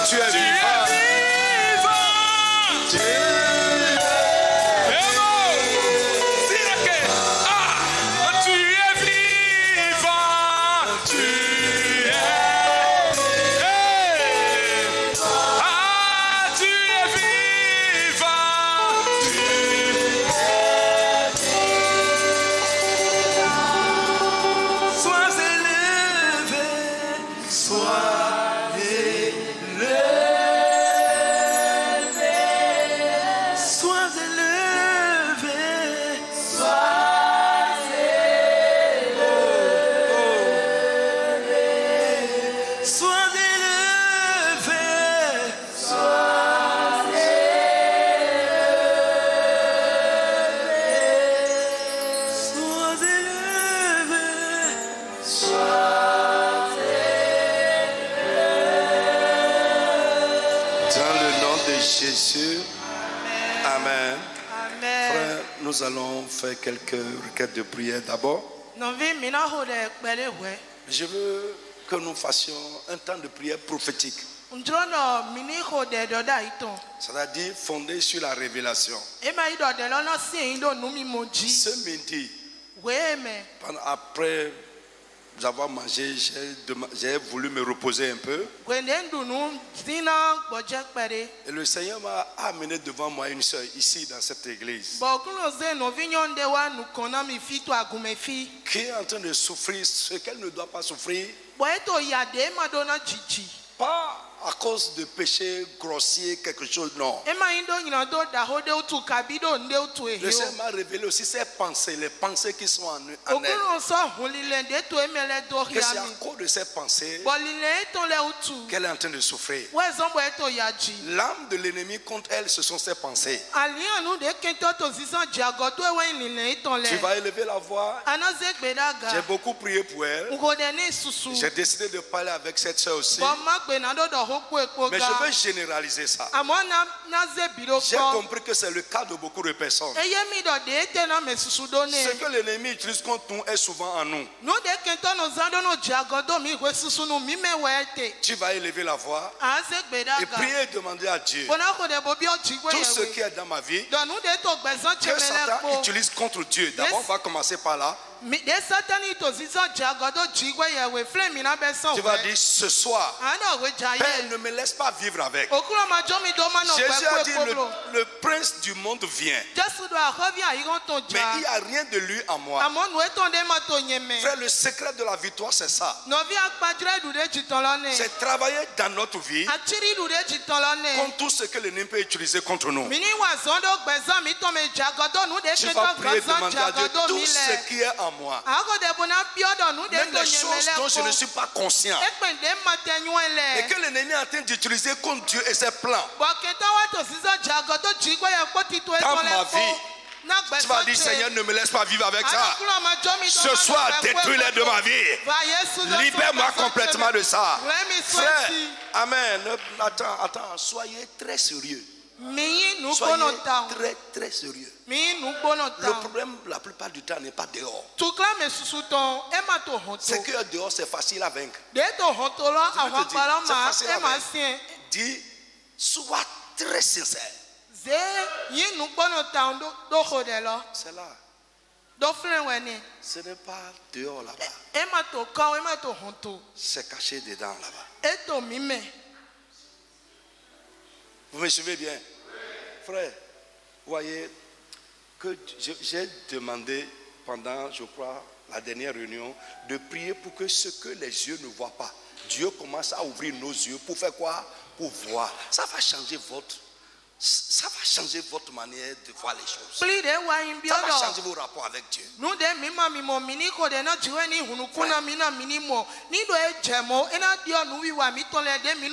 Tu es vivant. Tu es Jésus. Amen. Amen. Frère, nous allons faire quelques requêtes de prière d'abord. Je veux que nous fassions un temps de prière prophétique. C'est-à-dire fondé sur la révélation. Ce midi, après avoir mangé, j'ai voulu me reposer un peu. Et le Seigneur m'a amené devant moi une soeur ici dans cette église qui est en train de souffrir ce qu'elle ne doit pas souffrir. Pas à cause de péché grossier, quelque chose, non. Le Seigneur m'a révélé aussi ses pensées, les pensées qui sont en elle. Que c'est à cause de ces pensées qu'elle est en train de souffrir. L'âme de l'ennemi contre elle, ce sont ses pensées. Tu vas élever la voix. J'ai beaucoup prié pour elle. J'ai décidé de parler avec cette soeur aussi. Mais je veux généraliser ça. J'ai compris que c'est le cas de beaucoup de personnes. Ce que l'ennemi utilise contre nous est souvent en nous. Tu vas élever la voix et prier et demander à Dieu tout ce qui est dans ma vie que Satan utilise contre Dieu. D'abord, on va commencer par là. Tu vas dire ce soir, Père, ne me laisse pas vivre avec. Jésus a dit le prince du monde vient, mais il n'y a rien de lui en moi. Frère, le secret de la victoire, c'est ça. C'est travailler dans notre vie contre tout ce que l'ennemi peut utiliser contre nous. Tu vas prier, demander à Dieu tout ce qui est en moi, même les choses dont je ne suis pas conscient et que l'ennemi est en train d'utiliser contre Dieu et ses plans dans ma vie. Tu vas dire, Seigneur, ne me laisse pas vivre avec ça. Ce soir, détruis-les de ma vie. Libère-moi complètement de ça. Frère, amen. Attends, soyez très sérieux. Soyez très très sérieux. Le problème la plupart du temps n'est pas dehors. C'est que dehors c'est facile à vaincre. C'est facile à vaincre. Dis, sois très sincère. C'est là. Ce n'est pas dehors là-bas. C'est caché dedans là-bas. Vous me suivez bien? Frère, voyez que j'ai demandé pendant, je crois, la dernière réunion, de prier pour que ce que les yeux ne voient pas, Dieu commence à ouvrir nos yeux pour faire quoi? Pour voir. Ça va changer votre manière de voir les choses. Ça va changer vos rapports avec Dieu.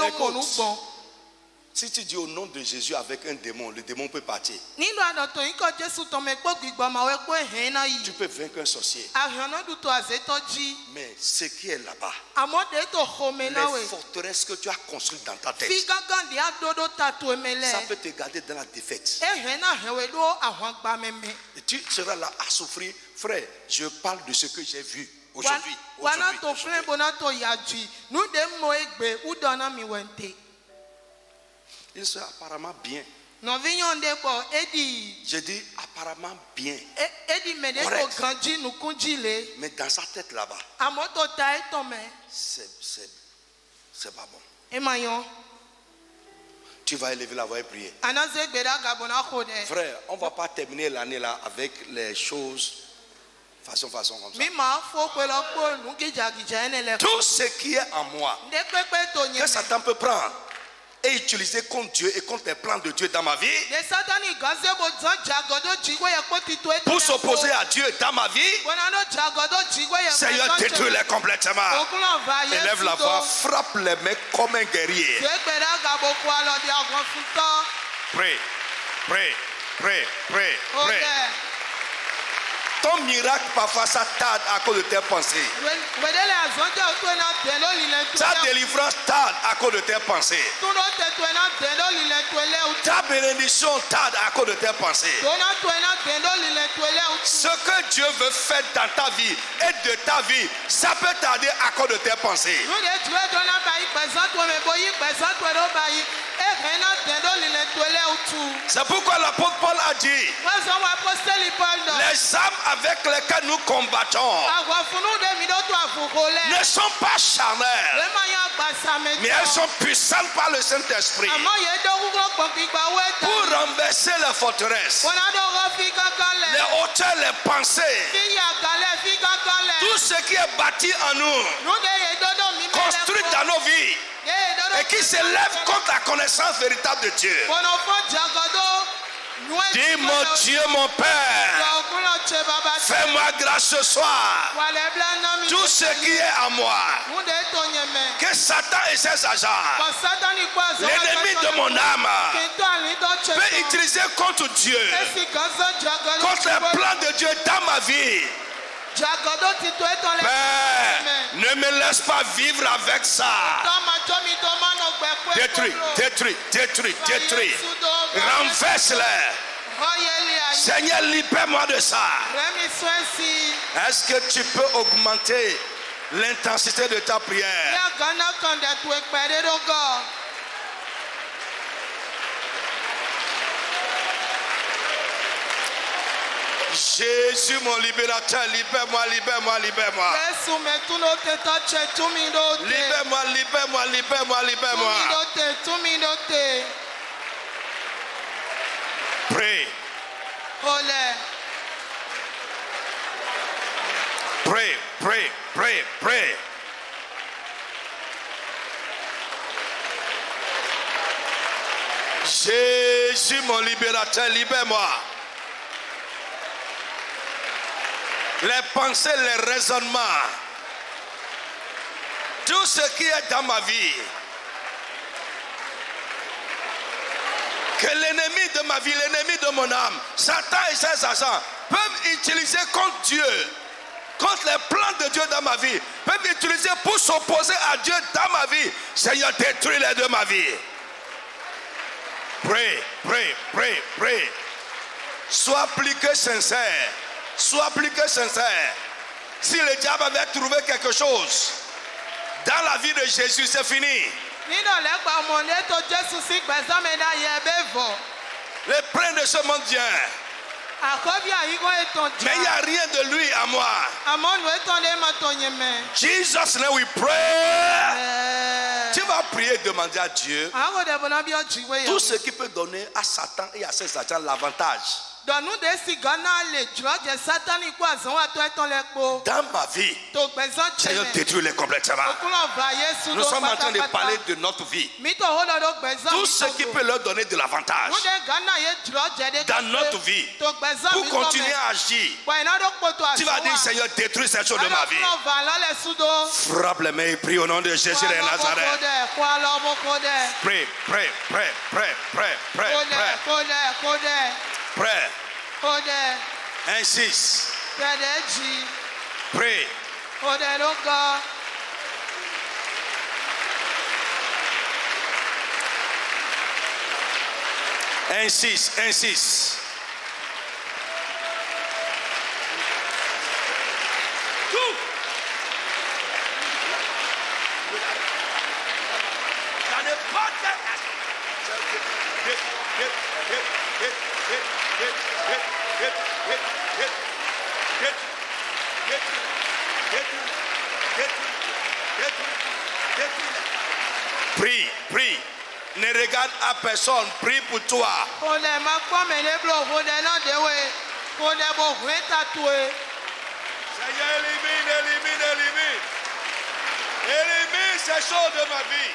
Écoute, si tu dis au nom de Jésus avec un démon, le démon peut partir. Tu peux vaincre un sorcier. Mais ce qui est là-bas, les forteresses que tu as construites dans ta tête, ça peut te garder dans la défaite. Et tu seras là à souffrir. Frère, je parle de ce que j'ai vu aujourd'hui. Une soeur apparemment bien. Je dis apparemment bien. Correct. Mais dans sa tête là-bas, c'est pas bon. Tu vas élever la voix et prier. Frère, on ne va pas terminer l'année là avec les choses façon comme ça. Tout ce qui est en moi, que Satan peut prendre et utiliser contre Dieu et contre les plans de Dieu dans ma vie, pour s'opposer à Dieu dans ma vie, Seigneur, détruis-les complètement. Élève la voix, frappe les mains comme un guerrier. Prie, prie, prie, prie, prie. Ton miracle parfois ça tarde à cause de tes pensées. Ta délivrance tarde à cause de tes pensées. Ta bénédiction tarde à cause de tes pensées. Ce que Dieu veut faire dans ta vie et de ta vie, ça peut tarder à cause de tes pensées. C'est pourquoi l'apôtre Paul a dit, les âmes avec lesquelles nous combattons ne sont pas charnelles, mais elles sont puissantes par le Saint-Esprit pour renverser les forteresses, les hauteurs, les pensées, tout ce qui est bâti en nous, construit dans nos vies et qui s'élève contre la connaissance véritable de Dieu. Dis mon Dieu, mon Père, fais-moi grâce ce soir. Tout ce qui est à moi, que Satan et ses agents, l'ennemi de mon âme, peut utiliser contre Dieu, contre les plans de Dieu dans ma vie. Père, ne me laisse pas vivre avec ça. Détruis, détruis, détruis, détruis. Renverse-les. Seigneur, libère-moi de ça. Est-ce que tu peux augmenter l'intensité de ta prière? Jésus mon libérateur, libère-moi, libère-moi, libère-moi. Libère-moi, libère-moi, libère-moi, libère-moi. Pray. Pray, pray, pray, pray. Jésus mon libérateur, libère-moi. Les pensées, les raisonnements, tout ce qui est dans ma vie, que l'ennemi de ma vie, l'ennemi de mon âme, Satan et ses agents peuvent utiliser contre Dieu, contre les plans de Dieu dans ma vie, peuvent utiliser pour s'opposer à Dieu dans ma vie. Seigneur, détruis-les de ma vie. Pray, pray, pray, pray. Sois plus que sincère. Sois plus que sincère. Si le diable avait trouvé quelque chose dans la vie de Jésus, c'est fini. Le prince de ce monde vient. Mais il n'y a rien de lui à moi. Jesus name we pray. Tu vas prier et demander à Dieu tout ce qui peut donner à Satan et à ses agents l'avantage. Dans ma vie, Seigneur, détruis-les complètement. Nous sommes en train de parler de notre vie. Tout ce qui peut leur donner de l'avantage dans notre vie pour continuer à agir. Tu vas dire, Seigneur, détruis cette chose de ma vie. Frappe les mains et prie au nom de Jésus de Nazareth. Prie, prie, prie, prie, prie, prie, prie. Pray. Insiste. Pray. Insiste, insiste. Prie, prie. Ne regarde à personne, prie pour toi. Seigneur, élimine. Élimine ces choses de ma vie.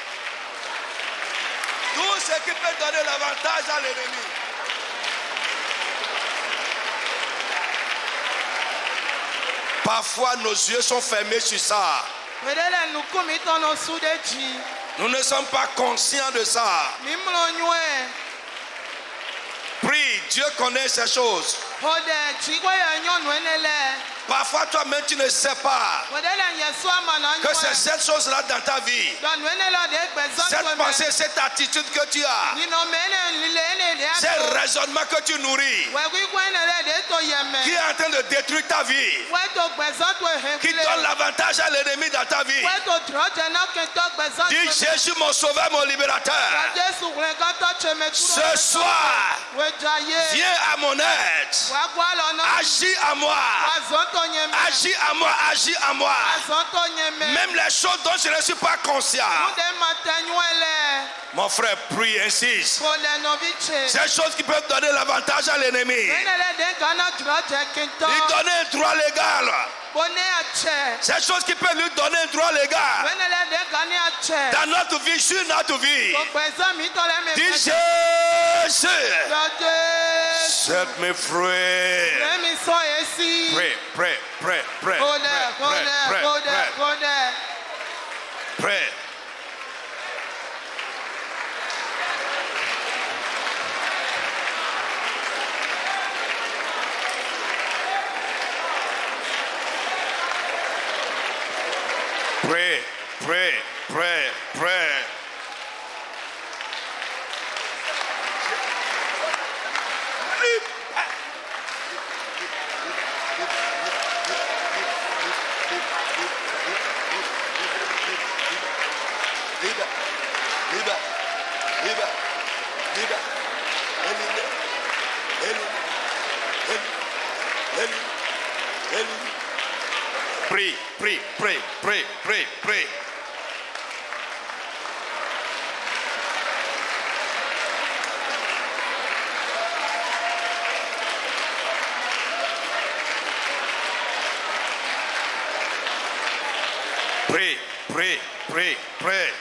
Tout ce qui peut donner l'avantage à l'ennemi. Parfois, nos yeux sont fermés sur ça. Nous ne sommes pas conscients de ça. Prie, Dieu connaît ces choses. Parfois toi-même tu ne sais pas que c'est cette chose-là dans ta vie. Cette pensée, cette attitude que tu as. Ce raisonnement que tu nourris. Qui est en train de détruire ta vie. Qui donne l'avantage à l'ennemi dans ta vie. Dis Jésus mon sauveur, mon libérateur. Ce soir, viens à mon aide. Agis à moi. Agis à moi, agis à moi. Même les choses dont je ne suis pas conscient. Mon frère, prie, insiste. Ces choses qui peuvent donner l'avantage à l'ennemi. Lui donner un droit légal. Ces choses qui peuvent lui donner un droit légal. Dans notre vie, sur notre vie. Dis Jésus. Set me free. Pray, pray, pray, pray. Pray. Pray, pray, pray, pray. Prie, prie, prie, prie, prie, prie. Prie, prie, prie, prie.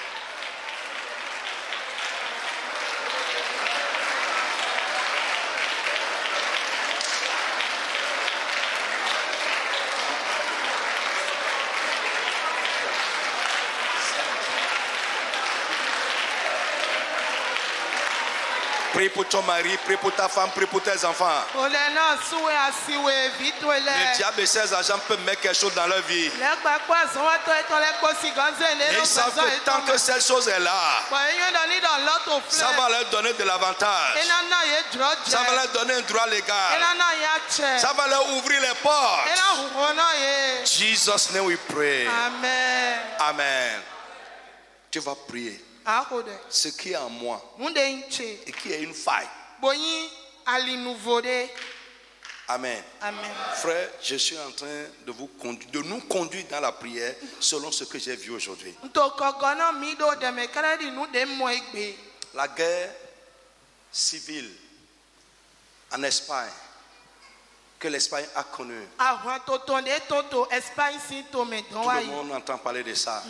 Prie pour ton mari, prie pour ta femme, prie pour tes enfants. Le diable et ses agents peuvent mettre quelque chose dans leur vie. Et ils savent que tant que cette chose est là, ça va leur donner de l'avantage. Ça va leur donner un droit légal. Ça va leur ouvrir les portes. Jesus name we pray. Amen. Amen. Tu vas prier. Ce qui est en moi et qui est une faille. Amen. Amen. Frère, je suis en train de nous conduire dans la prière selon ce que j'ai vu aujourd'hui. La guerre civile en Espagne que l'Espagne a connue. Tout le monde entend parler de ça.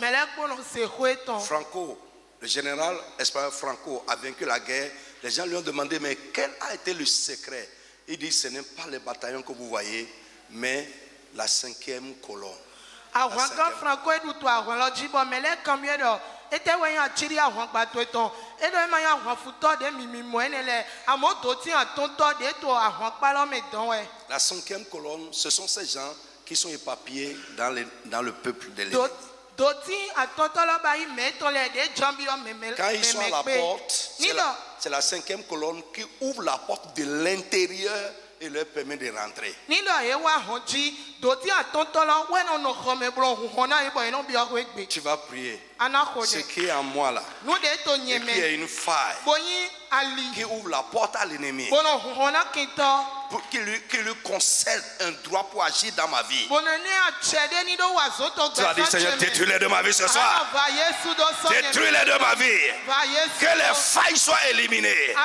Franco, le général espagnol Franco a vaincu la guerre. Les gens lui ont demandé, mais quel a été le secret? Il dit, ce n'est pas les bataillons que vous voyez, mais la 5e colonne. La 5e colonne, ce sont ces gens qui sont éparpillés dans le peuple de l'ennemi. Quand ils sont à la porte, c'est la 5e colonne qui ouvre la porte de l'intérieur et leur permet de rentrer. Tu vas prier. Ce qui est en moi là, et qui est une faille qui ouvre la porte à l'ennemi, pour qu'il lui concède un droit pour agir dans ma vie. Tu as dit, Seigneur, détruis-les de ma vie ce soir. Détruis-les de ma vie. Que les failles soient éliminées.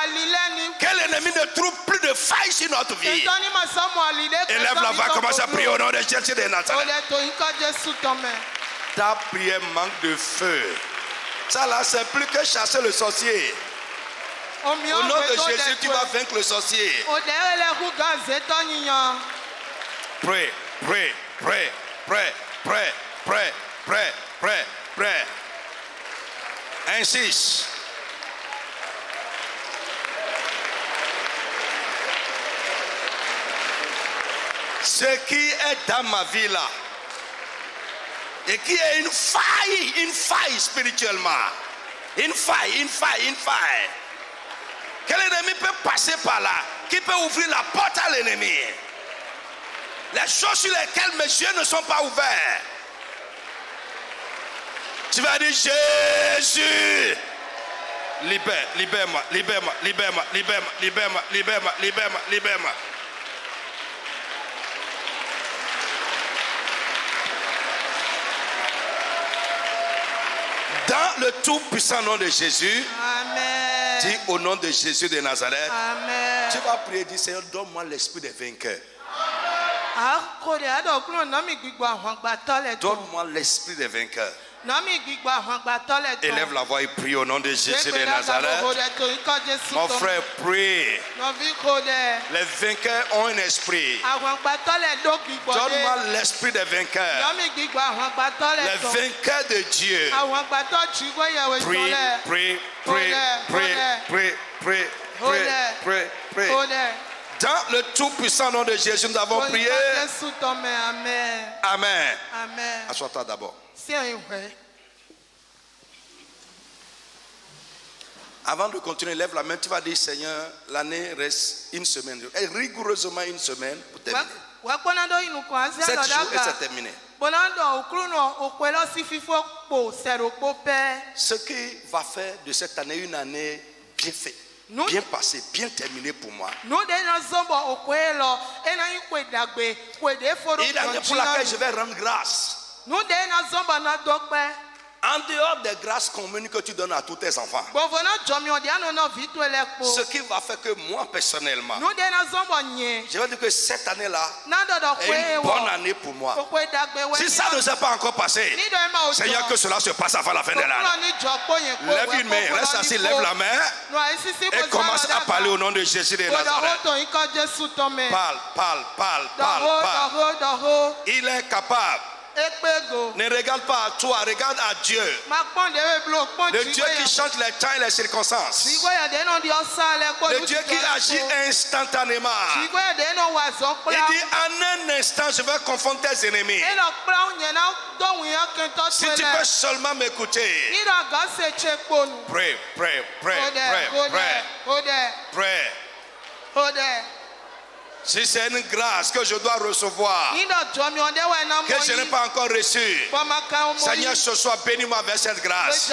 Que l'ennemi ne trouve plus de failles sur notre vie. Élève la voix, commence à prier au nom de Jésus de Nazareth. Ta prière manque de feu. Ça là, c'est plus que chasser le sorcier. Au nom de Jésus, tu vas vaincre le sorcier. Pray, pray, pray, pray, pray, pray, pray, pray, pray. Insiste. Ce qui est dans ma vie là, et qui est une faille spirituellement. Une faille. Que l'ennemi peut passer par là, qui peut ouvrir la porte à l'ennemi. Les choses sur lesquelles mes yeux ne sont pas ouverts. Tu vas dire, Jésus, libère-moi. Dans le tout-puissant nom de Jésus, Amen. Dis au nom de Jésus de Nazareth, Amen. Tu vas prier, dis Seigneur, donne-moi l'esprit des vainqueurs. Donne-moi l'esprit des vainqueurs. Élève la voix et prie au nom de Jésus de Nazareth. Mon frère, prie. Les vainqueurs ont un esprit. Donne-moi l'esprit des vainqueurs. Les vainqueurs de Dieu. Prie. Dans le tout-puissant nom de Jésus, nous avons prié. Amen. Assois-toi d'abord. Avant de continuer, lève la main. Tu vas dire, Seigneur, l'année reste une semaine. Et rigoureusement une semaine pour terminer. 7 jours et c'est terminé. Ce qui va faire de cette année une année bien faite, bien passée, bien terminée pour moi. Une année pour laquelle je vais rendre grâce. En dehors des grâces communes que tu donnes à tous tes enfants. Ce qui va faire que moi personnellement, je vais dire que cette année-là est une bonne année pour moi. Si ça ne s'est pas encore passé, Seigneur, que cela se passe avant la fin de l'année. Lève une main, reste assis, lève la main et commence à parler au nom de Jésus de Nazareth. Parle. Il est capable. Ne regarde pas à toi, regarde à Dieu. Le Dieu qui change les temps et les circonstances. Le Dieu qui agit instantanément. Il dit en un instant je vais confondre tes ennemis. Si tu peux seulement m'écouter. Pray. Si c'est une grâce que je dois recevoir, que je n'ai pas encore reçue, Seigneur, ce soir, bénis-moi avec cette grâce.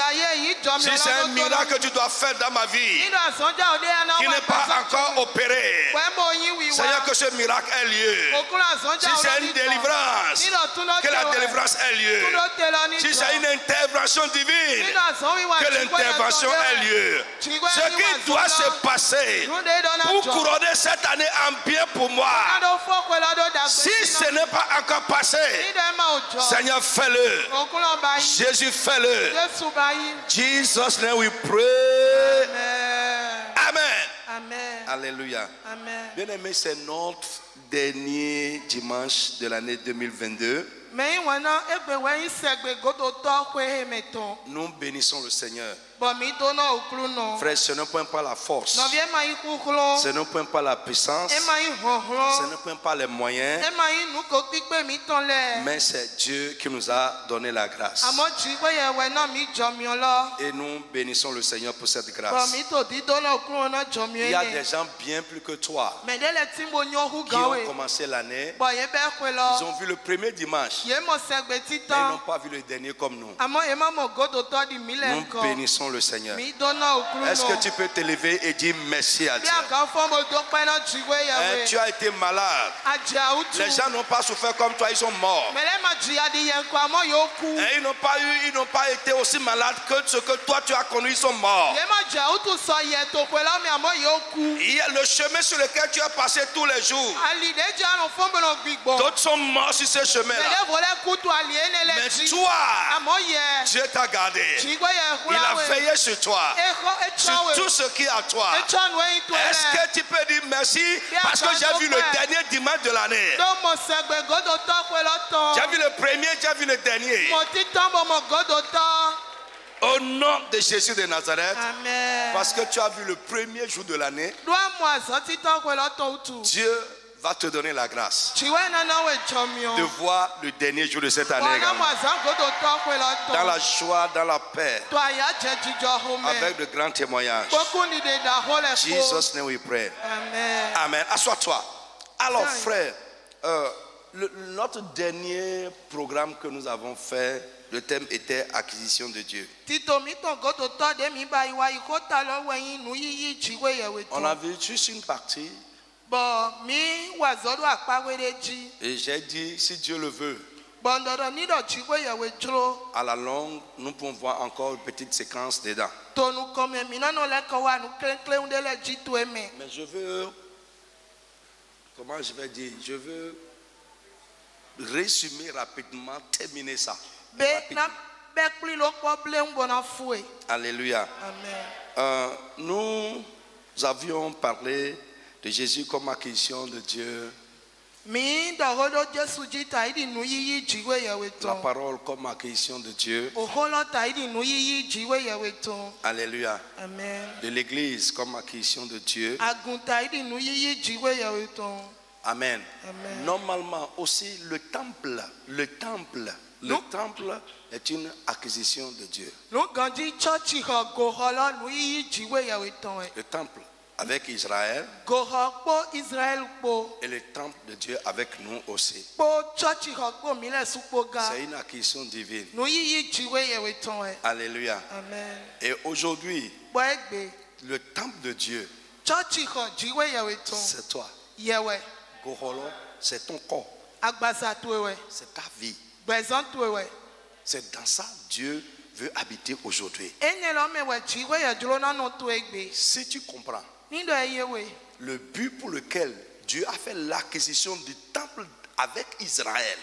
Si c'est un miracle que tu dois faire dans ma vie, qui n'est pas encore opéré, Seigneur, que ce miracle ait lieu. Si c'est une délivrance, que la délivrance ait lieu. Si c'est une intervention divine, que l'intervention ait lieu. Ce qui doit se passer pour couronner cette année en bien pour moi. Si ce n'est pas encore passé, Seigneur, fais-le. Jésus, fais-le. Jesus name we pray. Amen. Alléluia. Bien aimé, c'est notre dernier dimanche de l'année 2022. Nous bénissons le Seigneur Frère, ce n'est point par la force, ce n'est point par la puissance, ce n'est point par les moyens, mais c'est Dieu qui nous a donné la grâce. Et nous bénissons le Seigneur pour cette grâce. Il y a des gens bien plus que toi qui ont commencé l'année. Ils ont vu le premier dimanche, mais ils n'ont pas vu le dernier comme nous. Nous bénissons le Seigneur. Est-ce que tu peux te lever et dire merci à Dieu? Tu as été malade. Les gens n'ont pas souffert comme toi, ils sont morts. Et ils n'ont pas été aussi malades que ce que toi tu as connu, ils sont morts. Il y a le chemin sur lequel tu as passé tous les jours. D'autres sont morts sur ce chemin-là. Mais toi, Dieu t'a gardé. Il a veillé sur toi, sur tout ce qui est à toi. Est-ce que tu peux dire merci parce que j'ai vu le dernier dimanche de l'année? J'ai vu le premier, j'ai vu le dernier. Au nom de Jésus de Nazareth, parce que tu as vu le premier jour de l'année, Dieu va te donner la grâce de voir le dernier jour de cette année également. Dans la joie, dans la paix, avec de grands témoignages. Jesus name we pray. Amen. Amen. Assois-toi. Alors frère, notre dernier programme que nous avons fait, le thème était acquisition de Dieu. On a vu juste une partie. Et j'ai dit, si Dieu le veut, à la longue, nous pouvons voir encore une petite séquence dedans. Mais je veux, comment je vais dire, je veux résumer rapidement, terminer ça. Alléluia. Amen. Nous avions parlé de Jésus comme acquisition de Dieu. La parole comme acquisition de Dieu. Alléluia. Amen. De l'église comme acquisition de Dieu. Amen. Amen. Normalement aussi le temple est une acquisition de Dieu. Le temple avec Israël et le temple de Dieu avec nous aussi. C'est une acquisition divine. Alléluia. Amen. Et aujourd'hui, le temple de Dieu, c'est toi. Goholo, c'est ton corps. C'est ta vie. C'est dans ça que Dieu veut habiter aujourd'hui. Si tu comprends le but pour lequel Dieu a fait l'acquisition du temple avec Israël,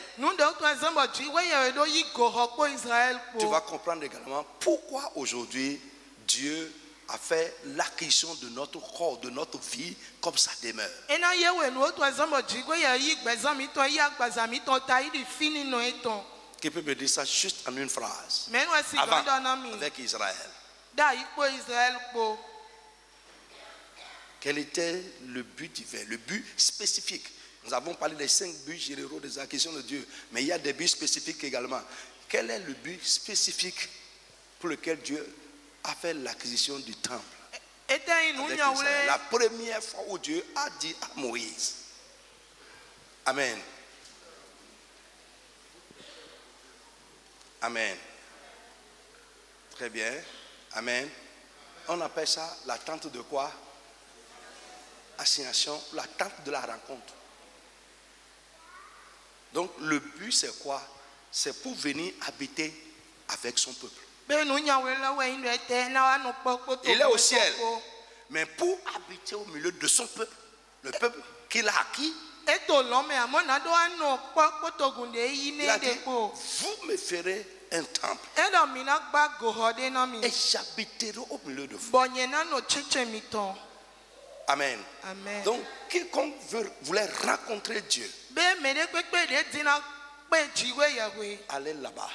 tu vas comprendre également pourquoi aujourd'hui Dieu a fait l'acquisition de notre corps, de notre vie comme sa demeure. Qui peut me dire ça juste en une phrase? Avant, avec Israël. Quel était le but divin, le but spécifique? Nous avons parlé des 5 buts généraux des acquisitions de Dieu, mais il y a des buts spécifiques également. Quel est le but spécifique pour lequel Dieu a fait l'acquisition du temple? La première fois où Dieu a dit à Moïse. Amen. Amen. Très bien. Amen. On appelle ça la tente de quoi? Assignation, la tente de la rencontre. Donc le but c'est quoi? C'est pour venir habiter avec son peuple. Il est au ciel, mais pour habiter au milieu de son peuple, le peuple qu'il a acquis. Il a dit, vous me ferez un temple et j'habiterai au milieu de vous. Amen. Amen. Donc quiconque voulait rencontrer Dieu, allez là-bas.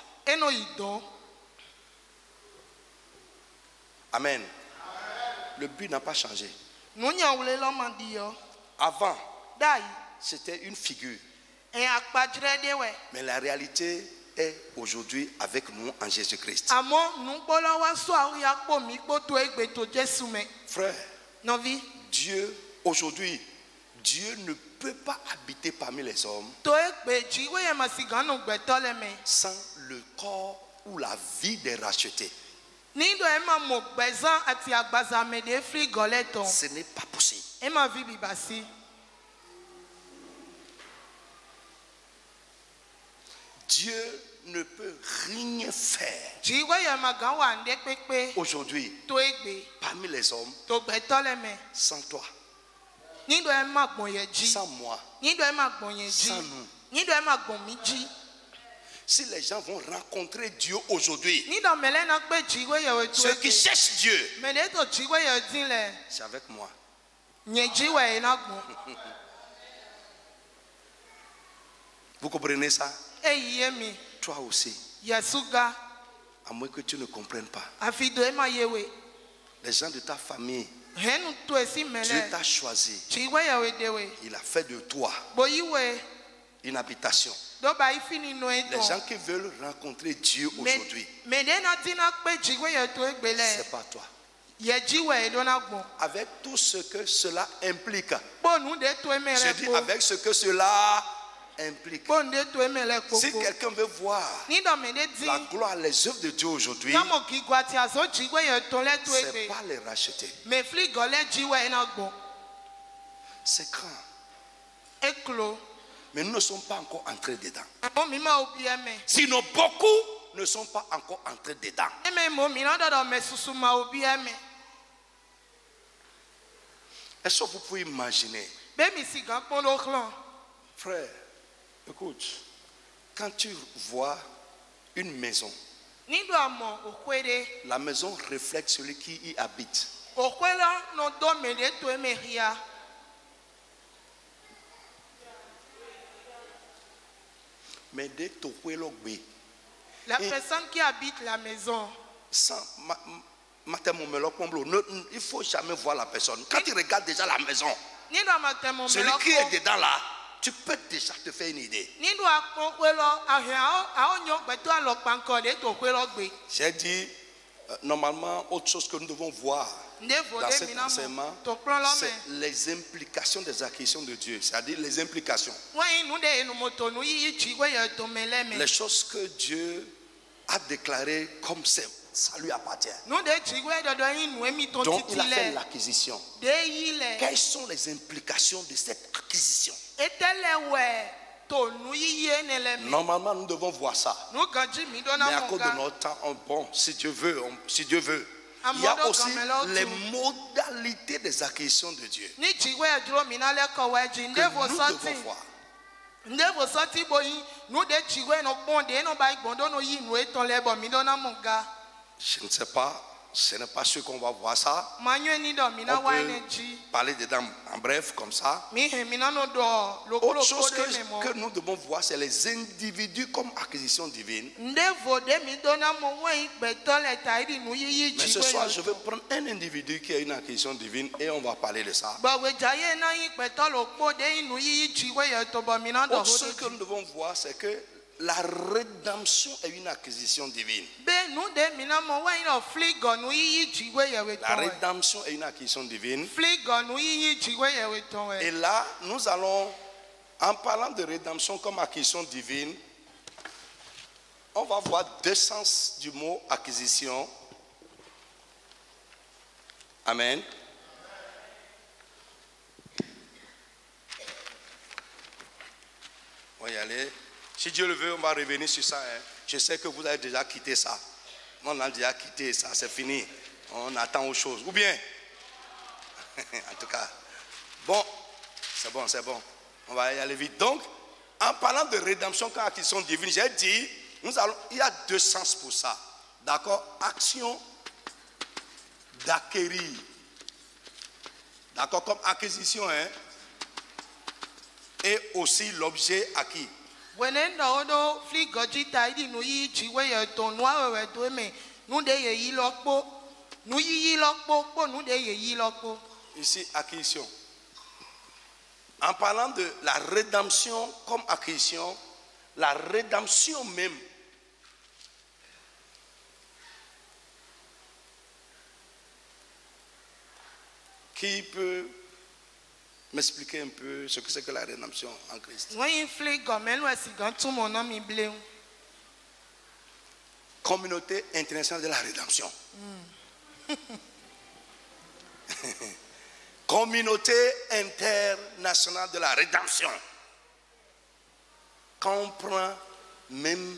Amen. Le but n'a pas changé. Avant, c'était une figure. Mais la réalité est aujourd'hui avec nous en Jésus-Christ. Frère, Dieu, aujourd'hui, Dieu ne peut pas habiter parmi les hommes sans le corps ou la vie des rachetés. Ce n'est pas possible. Dieu ne peut rien faire aujourd'hui parmi les hommes sans toi, sans moi, sans nous. Si les gens vont rencontrer Dieu aujourd'hui, ceux qui cherchent Dieu, c'est avec moi. Vous comprenez ça? Toi aussi. À moins que tu ne comprennes pas. Les gens de ta famille, Dieu t'a choisi. Il a fait de toi une habitation. Les gens qui veulent rencontrer Dieu aujourd'hui, c'est pas toi. Avec tout ce que cela implique. Je dis avec ce que cela implique. Si quelqu'un veut voir la gloire, les œuvres de Dieu aujourd'hui, c'est pas les racheter. C'est grand. Mais nous ne sommes pas encore entrés dedans. Sinon, beaucoup ne sont pas encore entrés dedans. Est-ce que vous pouvez imaginer? Frère, écoute, quand tu vois une maison, la maison reflète celui qui y habite. Mais la personne qui habite la maison, il ne faut jamais voir la personne. Quand tu regardes déjà la maison, celui qui est dedans là, tu peux déjà te faire une idée. J'ai dit, normalement, autre chose que nous devons voir dans cet enseignement, c'est les implications des acquisitions de Dieu. C'est-à-dire les implications. Les choses que Dieu a déclarées comme c'est. Ça lui appartient. Donc il a fait l'acquisition. Quelles sont les implications de cette acquisition? Normalement nous devons voir ça. Mais à cause de notre temps, bon, si Dieu veut, il y a aussi les modalités des acquisitions de Dieu que nous devons voir. Je ne sais pas, ce n'est pas sûr qu'on va voir ça. On peut parler dedans en bref, comme ça. Autre chose que nous devons voir, c'est les individus comme acquisition divine. Mais ce soir, je vais prendre un individu qui a une acquisition divine et on va parler de ça. Autre chose que nous devons voir, c'est que la rédemption est une acquisition divine. La rédemption est une acquisition divine. Et là, nous allons, en parlant de rédemption comme acquisition divine, on va voir deux sens du mot acquisition. Amen. On va y aller. Si Dieu le veut, on va revenir sur ça. Hein. Je sais que vous avez déjà quitté ça. On a déjà quitté ça, c'est fini. On attend autre chose. Ou bien, en tout cas, bon, c'est bon. On va y aller vite. Donc, en parlant de rédemption comme acquisition divine, j'ai dit, il y a deux sens pour ça. D'accord? Action d'acquérir. D'accord? Comme acquisition, hein? Et aussi l'objet acquis. Ici, acquisition. En parlant de la rédemption comme acquisition, la rédemption même, qui peut m'expliquer un peu ce que c'est que la rédemption en Christ? Communauté internationale de la rédemption. Communauté internationale de la rédemption. Quand on prend même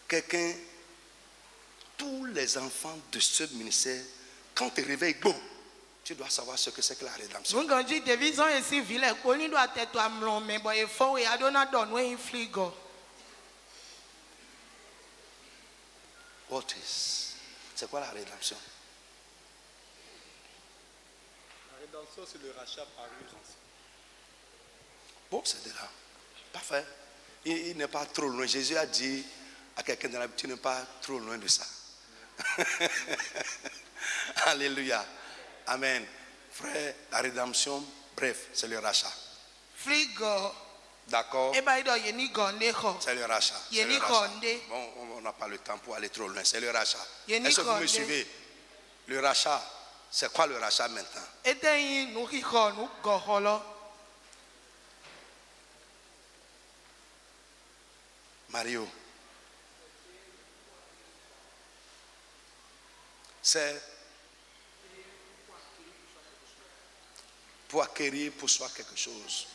quelqu'un, tous les enfants de ce ministère, quand tu te réveilles, boum, tu dois savoir ce que c'est que la rédemption. What is? C'est quoi la rédemption? La rédemption, c'est le rachat par urgence. Bon, c'est de là. Parfait. Il n'est pas trop loin. Jésus a dit à quelqu'un dans la vie, tu n'es pas trop loin de ça. Alléluia. Amen. Frère, la rédemption, bref, c'est le rachat. D'accord? C'est le rachat. Bon, on n'a pas le temps pour aller trop loin. C'est le rachat. Est-ce que vous me suivez? Le rachat, c'est quoi le rachat maintenant? Mario, c'est pour acquérir pour soi quelque chose.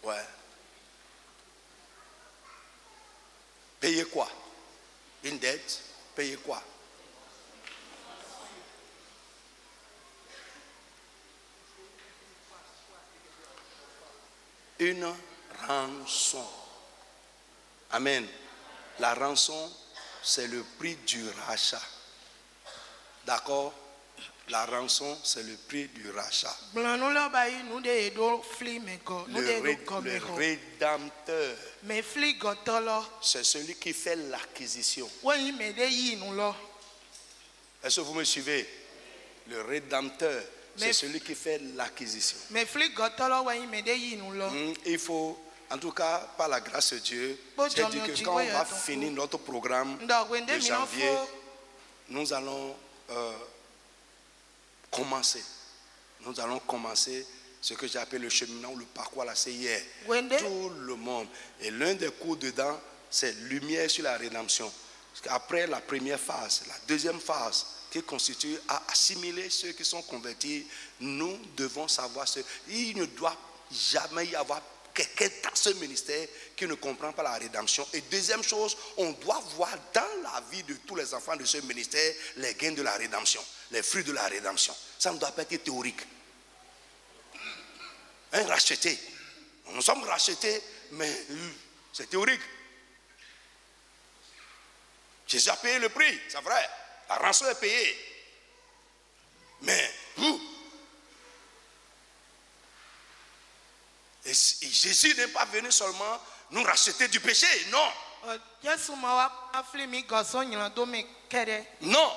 Ouais. Payer quoi? Une dette? Payer quoi? Une rançon. Amen. La rançon, c'est le prix du rachat. D'accord? La rançon, c'est le prix du rachat. Le rédempteur, c'est celui qui fait l'acquisition. Est-ce que vous me suivez? Le rédempteur, c'est celui qui fait l'acquisition. Il faut, en tout cas, par la grâce de Dieu, j'ai dit que quand on va finir notre programme de janvier, nous allons commencer. Nous allons commencer ce que j'appelle le cheminement ou le parcours à la CIR. Tout le monde. Et l'un des cours dedans, c'est lumière sur la rédemption. Après la première phase, la deuxième phase, qui constitue à assimiler ceux qui sont convertis, nous devons savoir ce. Il ne doit jamais y avoir quelqu'un dans ce ministère qui ne comprend pas la rédemption. Et deuxième chose, on doit voir dans la vie de tous les enfants de ce ministère les gains de la rédemption, les fruits de la rédemption. Ça ne doit pas être théorique. Un racheté. Nous sommes rachetés, mais c'est théorique. Jésus a payé le prix, c'est vrai. La rançon est payée. Mais et Jésus n'est pas venu seulement nous racheter du péché, non. Non.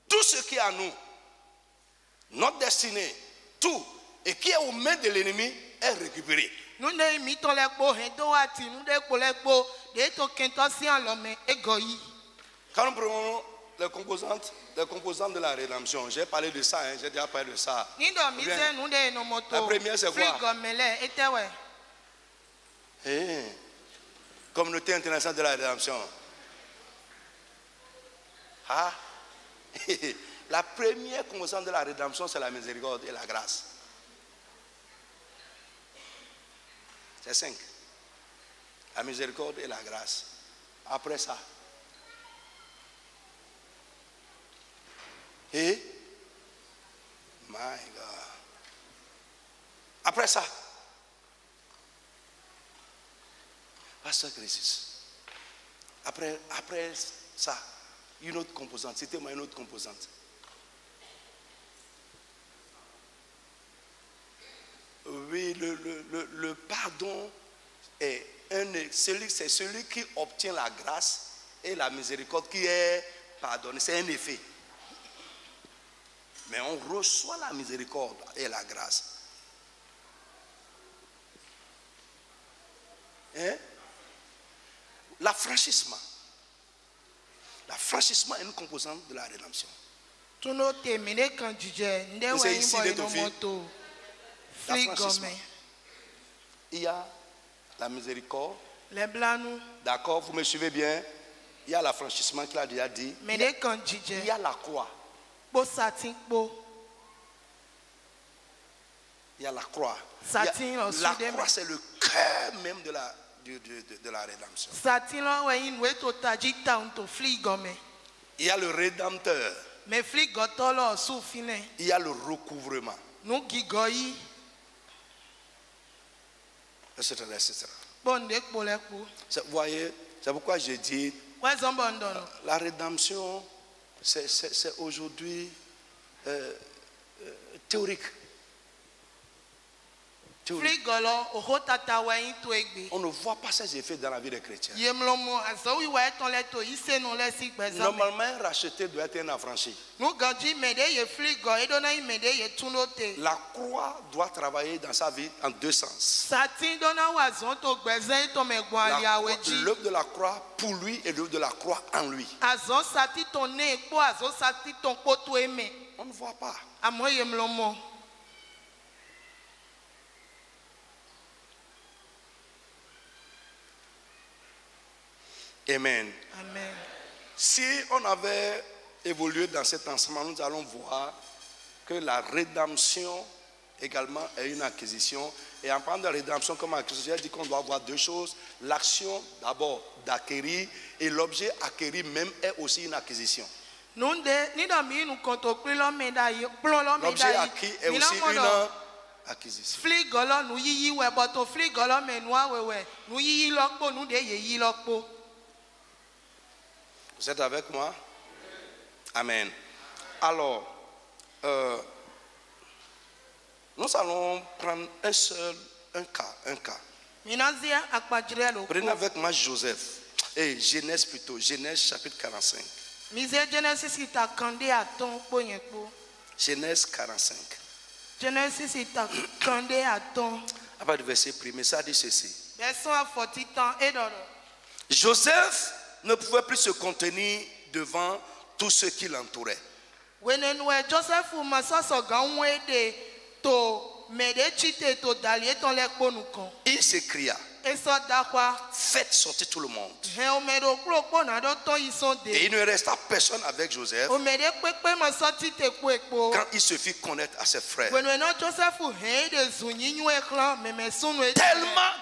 Tout ce qui est à nous, notre destinée, tout, et qui est aux mains de l'ennemi, est récupéré. Quand nous prenons les composantes de la rédemption, j'ai parlé de ça, j'ai déjà parlé de ça. La première, c'est quoi? Communauté internationale de la rédemption. Ah. La première composante de la rédemption, c'est la miséricorde et la grâce. C'est 5. La miséricorde et la grâce. Après ça. Et my God. Après ça. Pasteur Christus. Après ça, une autre composante. Citez-moi une autre composante. Oui, le pardon c'est celui qui obtient la grâce et la miséricorde qui est pardonner, c'est un effet. Mais on reçoit la miséricorde et la grâce. Hein? L'affranchissement. L'affranchissement est une composante de la rédemption. C'est ici l'affranchissement. Il y a la miséricorde. D'accord, vous me suivez bien? Il y a l'affranchissement qu'il a déjà dit. Il y a la croix. Il y a la croix. La croix, c'est le cœur même de la rédemption. Il y a le rédempteur. Il y a le recouvrement. Etc. Vous voyez, c'est pourquoi j'ai dit la rédemption, c'est aujourd'hui théorique. On ne voit pas ces effets dans la vie des chrétiens. Normalement, un racheté doit être un affranchi. La croix doit travailler dans sa vie en deux sens. L'œuvre de la croix pour lui et l'œuvre de la croix en lui. On ne voit pas. Amen. Amen. Si on avait évolué dans cet enseignement, nous allons voir que la rédemption également est une acquisition. Et en parlant de rédemption comme acquisition, j'ai dit qu'on doit voir deux choses. L'action d'abord d'acquérir et l'objet acquéri même est aussi une acquisition. L'objet acquis est aussi une acquisition. Vous êtes avec moi? Amen. Alors, nous allons prendre un cas. Prenez avec moi Joseph. Genèse plutôt. Genèse chapitre 45. Genèse 45. À partir du verset 1, ça dit ceci. Joseph ne pouvait plus se contenir devant tous ceux qui l'entouraient. Il s'écria, faites sortir tout le monde. Et il ne resta personne avec Joseph quand il se fit connaître à ses frères. Tellement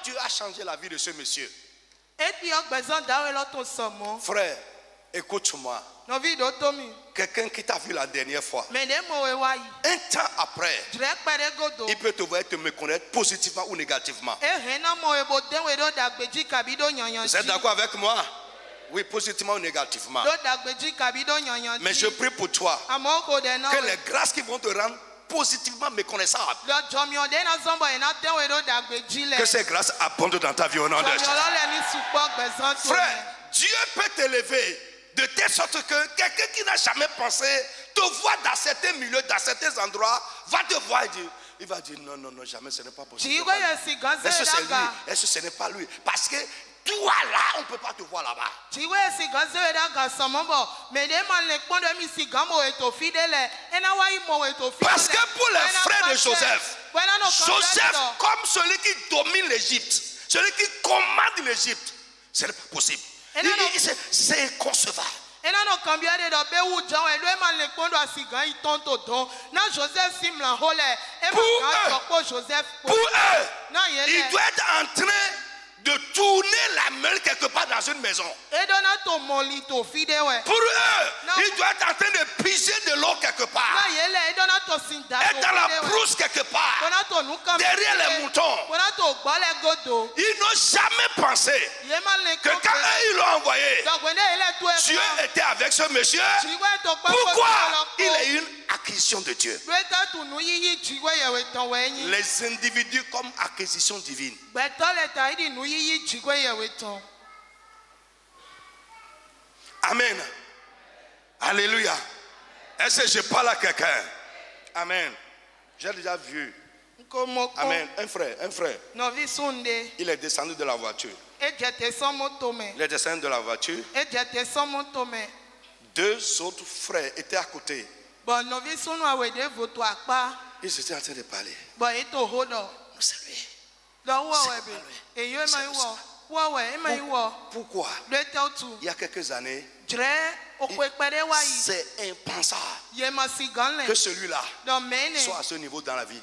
Dieu a changé la vie de ce monsieur. Frère, écoute-moi. Quelqu'un qui t'a vu la dernière fois, un temps après, il peut te voir et te me connaître positivement ou négativement. Vous êtes d'accord avec moi? Oui, positivement ou négativement. Mais je prie pour toi que les grâces qui vont te rendre positivement méconnaissable, que ces grâces abondent dans ta vie au nom de Jésus. Frère, Dieu peut t'élever de telle sorte que quelqu'un qui n'a jamais pensé te voir dans certains milieux, dans certains endroits, va te voir et dire, il va dire non, jamais, ce n'est pas possible. Est-ce que c'est lui? Est-ce que ce n'est pas lui? Parce que toi là, on ne peut pas te voir là-bas. Parce que pour les frères de Joseph, comme celui qui domine l'Égypte, celui qui commande l'Égypte, ce n'est pas possible. C'est inconcevable. Pour eux, il doit être en train de tourner la main quelque part dans une maison. Pour eux, il doit être en train de piger de l'eau quelque part. Être dans la brousse quelque part. Derrière les moutons. Ils n'ont jamais pensé que quand ils l'ont envoyé, Dieu était avec ce monsieur. Pourquoi? Il a une acquisition de Dieu. Les individus comme acquisition divine. Amen. Alléluia. Est-ce que je parle à quelqu'un? Amen. J'ai déjà vu. Amen. Un frère. Il est descendu de la voiture. Il est descendu de la voiture. 2 autres frères étaient à côté. Ils étaient en train de parler. C'est lui. Pourquoi? Il y a quelques années, c'est impensable que celui-là soit à ce niveau dans la vie.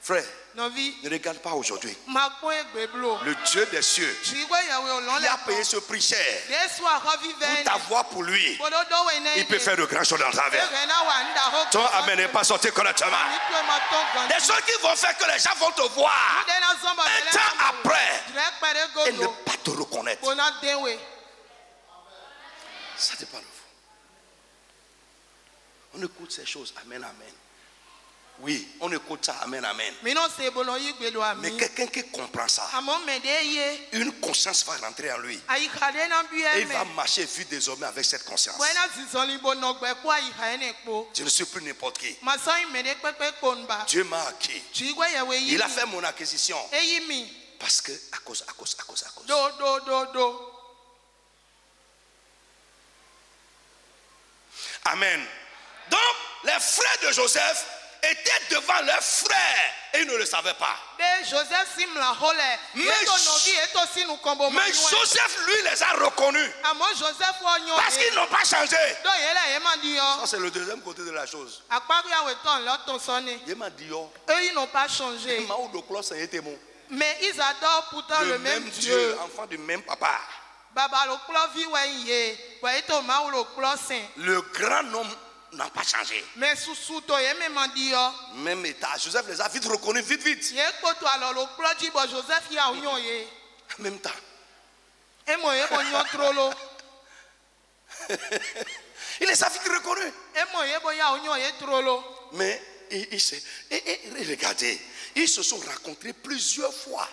Frère, ne regarde pas aujourd'hui. Le Dieu des cieux qui a payé ce prix cher pour t'avoir pour lui, il peut faire de grandes choses dans ta vie. Ton amen n'est pas sorti correctement. Des choses qui vont faire que les gens vont te voir un temps après et ne pas te reconnaître. Ça dépend de vous. On écoute ces choses. Amen, amen. Oui, on écoute ça, amen, amen. Mais quelqu'un qui comprend ça, une conscience va rentrer en lui. Et il va marcher vite désormais avec cette conscience. Je ne suis plus n'importe qui. Dieu m'a acquis. Il a fait mon acquisition. Parce que, à cause. Amen. Donc, les frères de Joseph étaient devant leurs frères et ils ne le savaient pas. Mais Joseph, lui, les a reconnus. Parce qu'ils n'ont pas changé. Ça, c'est le deuxième côté de la chose. Il m'a dit, eux, ils n'ont pas changé. Mais ils adorent pourtant le même Dieu. Enfant du même papa. Le grand homme n'a pas changé. Même état. Joseph les a vite reconnus, vite. En même temps. Il les a vite reconnus. Mais regardez, ils se sont rencontrés plusieurs fois.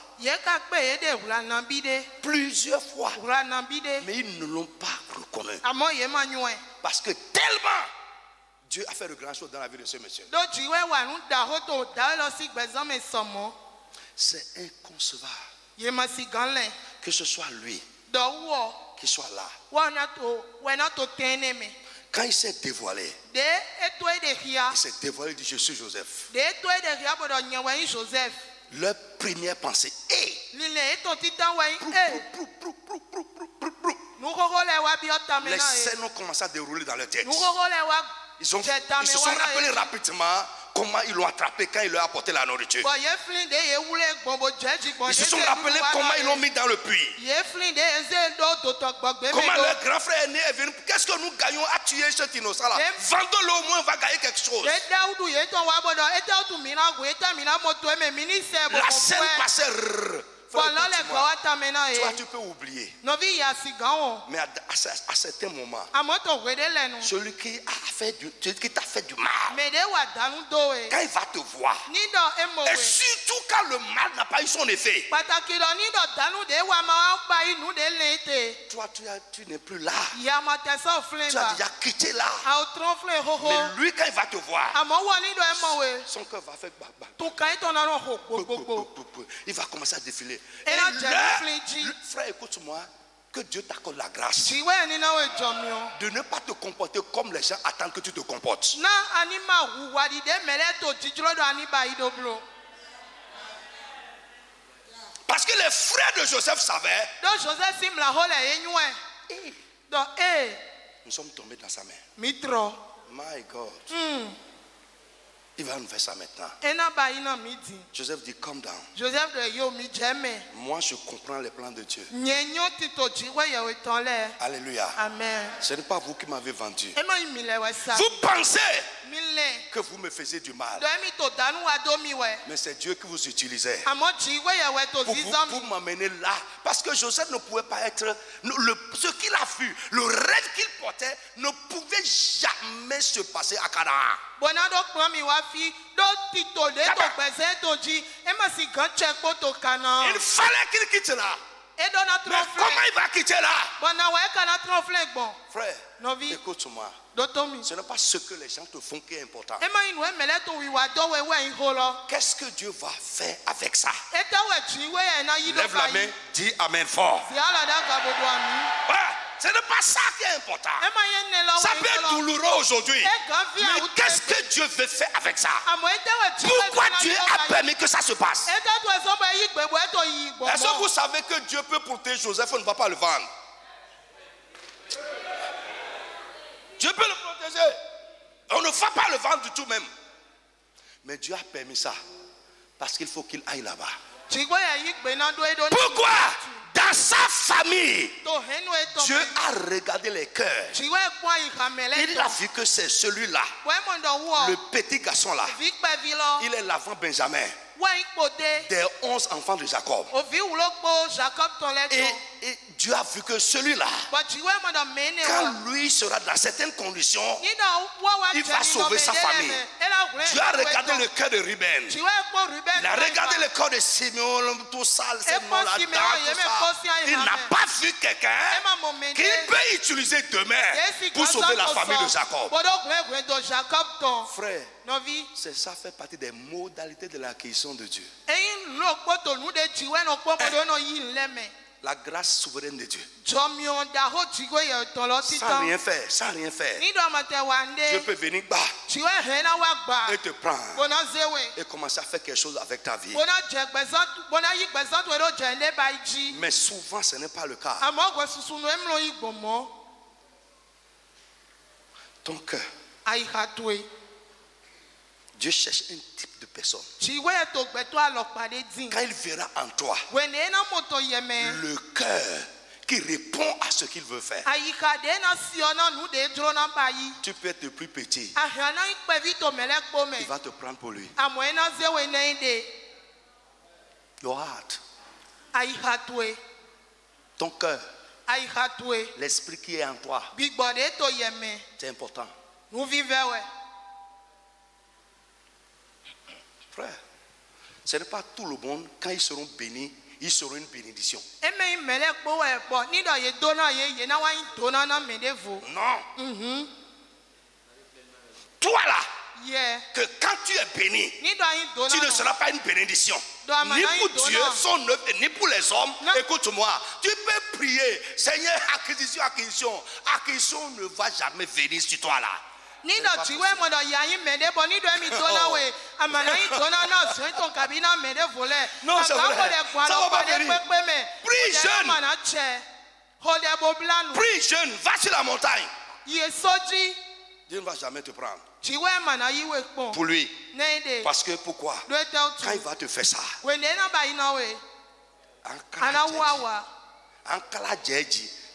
Plusieurs fois. Mais ils ne l'ont pas reconnu. Parce que tellement Dieu a fait de grandes choses dans la vie de ce monsieur. C'est inconcevable que ce soit lui qui soit là. Quand il s'est dévoilé, il s'est dévoilé, il dit: je suis Joseph. Leur première pensée est les scènes ont commencé à dérouler dans leur tête. Ils se sont rappelés rapidement comment ils l'ont attrapé quand il leur a apporté la nourriture. Ils se sont rappelés comment ils l'ont mis dans le puits. Comment leur grand frère aîné est venu. Qu'est-ce que nous gagnons à tuer cet innocent là? Vendons-le, au moins on va gagner quelque chose. La scène passait. Toi, tu peux oublier. Mais à certains moments, celui qui t'a fait du mal, quand il va te voir, et surtout quand le mal n'a pas eu son effet, toi tu n'es plus là. Tu as déjà quitté là. Mais lui, quand il va te voir, son cœur va faire il va commencer à défiler. Et frère, écoute-moi, que Dieu t'accorde la grâce de ne pas te comporter comme les gens attendent que tu te comportes. Parce que les frères de Joseph savaient. Nous sommes tombés dans sa main. My God. Il va nous faire ça maintenant. Joseph dit: come down. Moi je comprends les plans de Dieu. Alléluia. Amen. Ce n'est pas vous qui m'avez vendu. Vous pensez que vous me faisiez du mal, mais c'est Dieu qui vous utilisait pour m'amener là. Parce que Joseph ne pouvait pas être ce qu'il a vu, le rêve qu'il portait ne pouvait jamais se passer à Canaan. Il fallait qu'il quitte là. Mais comment il va quitter là? Frère, écoute-moi. Ce n'est pas ce que les gens te font qui est important. Qu'est-ce que Dieu va faire avec ça? Lève la main, dis Amen fort. Ce n'est pas ça qui est important. Ça peut être douloureux aujourd'hui. Mais qu'est-ce que Dieu veut faire avec ça? Pourquoi Dieu a permis que ça se passe? Est-ce que vous savez que Dieu peut porter Joseph, on ne va pas le vendre? Dieu peut le protéger. On ne va pas le vendre du tout même. Mais Dieu a permis ça. Parce qu'il faut qu'il aille là-bas. Pourquoi? Dans sa famille, Dieu a regardé les cœurs. Il a vu que c'est celui-là, le petit garçon là, il est l'avant Benjamin des 11 enfants de Jacob. Et Dieu a vu que celui-là, quand lui sera dans certaines conditions, il va sauver sa famille. Dieu a regardé le cœur de Ruben. Il a regardé le cœur de Simeon, tout ça, il n'a pas vu quelqu'un qu'il peut utiliser demain pour sauver la famille de Jacob. Frère, c'est ça fait partie des modalités de l'acquisition de Dieu. La grâce souveraine de Dieu. Sans rien faire, sans rien faire. Dieu peut venir bas et te prendre et commencer à faire quelque chose avec ta vie. Mais souvent ce n'est pas le cas. Ton cœur. Dieu cherche un type de personne. Quand il verra en toi le cœur qui répond à ce qu'il veut faire, tu peux être le plus petit. Il va te prendre pour lui. Your heart. Ton cœur. L'esprit qui est en toi. C'est important. Frère, ce n'est pas tout le monde, quand ils seront bénis, ils seront une bénédiction. Non. Toi là, que quand tu es béni, tu ne seras pas une bénédiction. Ni pour Dieu, son œuvre, ni pour les hommes. Écoute-moi, tu peux prier, Seigneur, acquisition, acquisition. Acquisition ne va jamais venir sur toi là. Non, c'est vrai. Ça va pas venir. Prie jeune. Prie jeune. Va sur la montagne. Dieu ne va jamais te prendre. Pour lui. Parce que pourquoi? Quand il va te faire ça,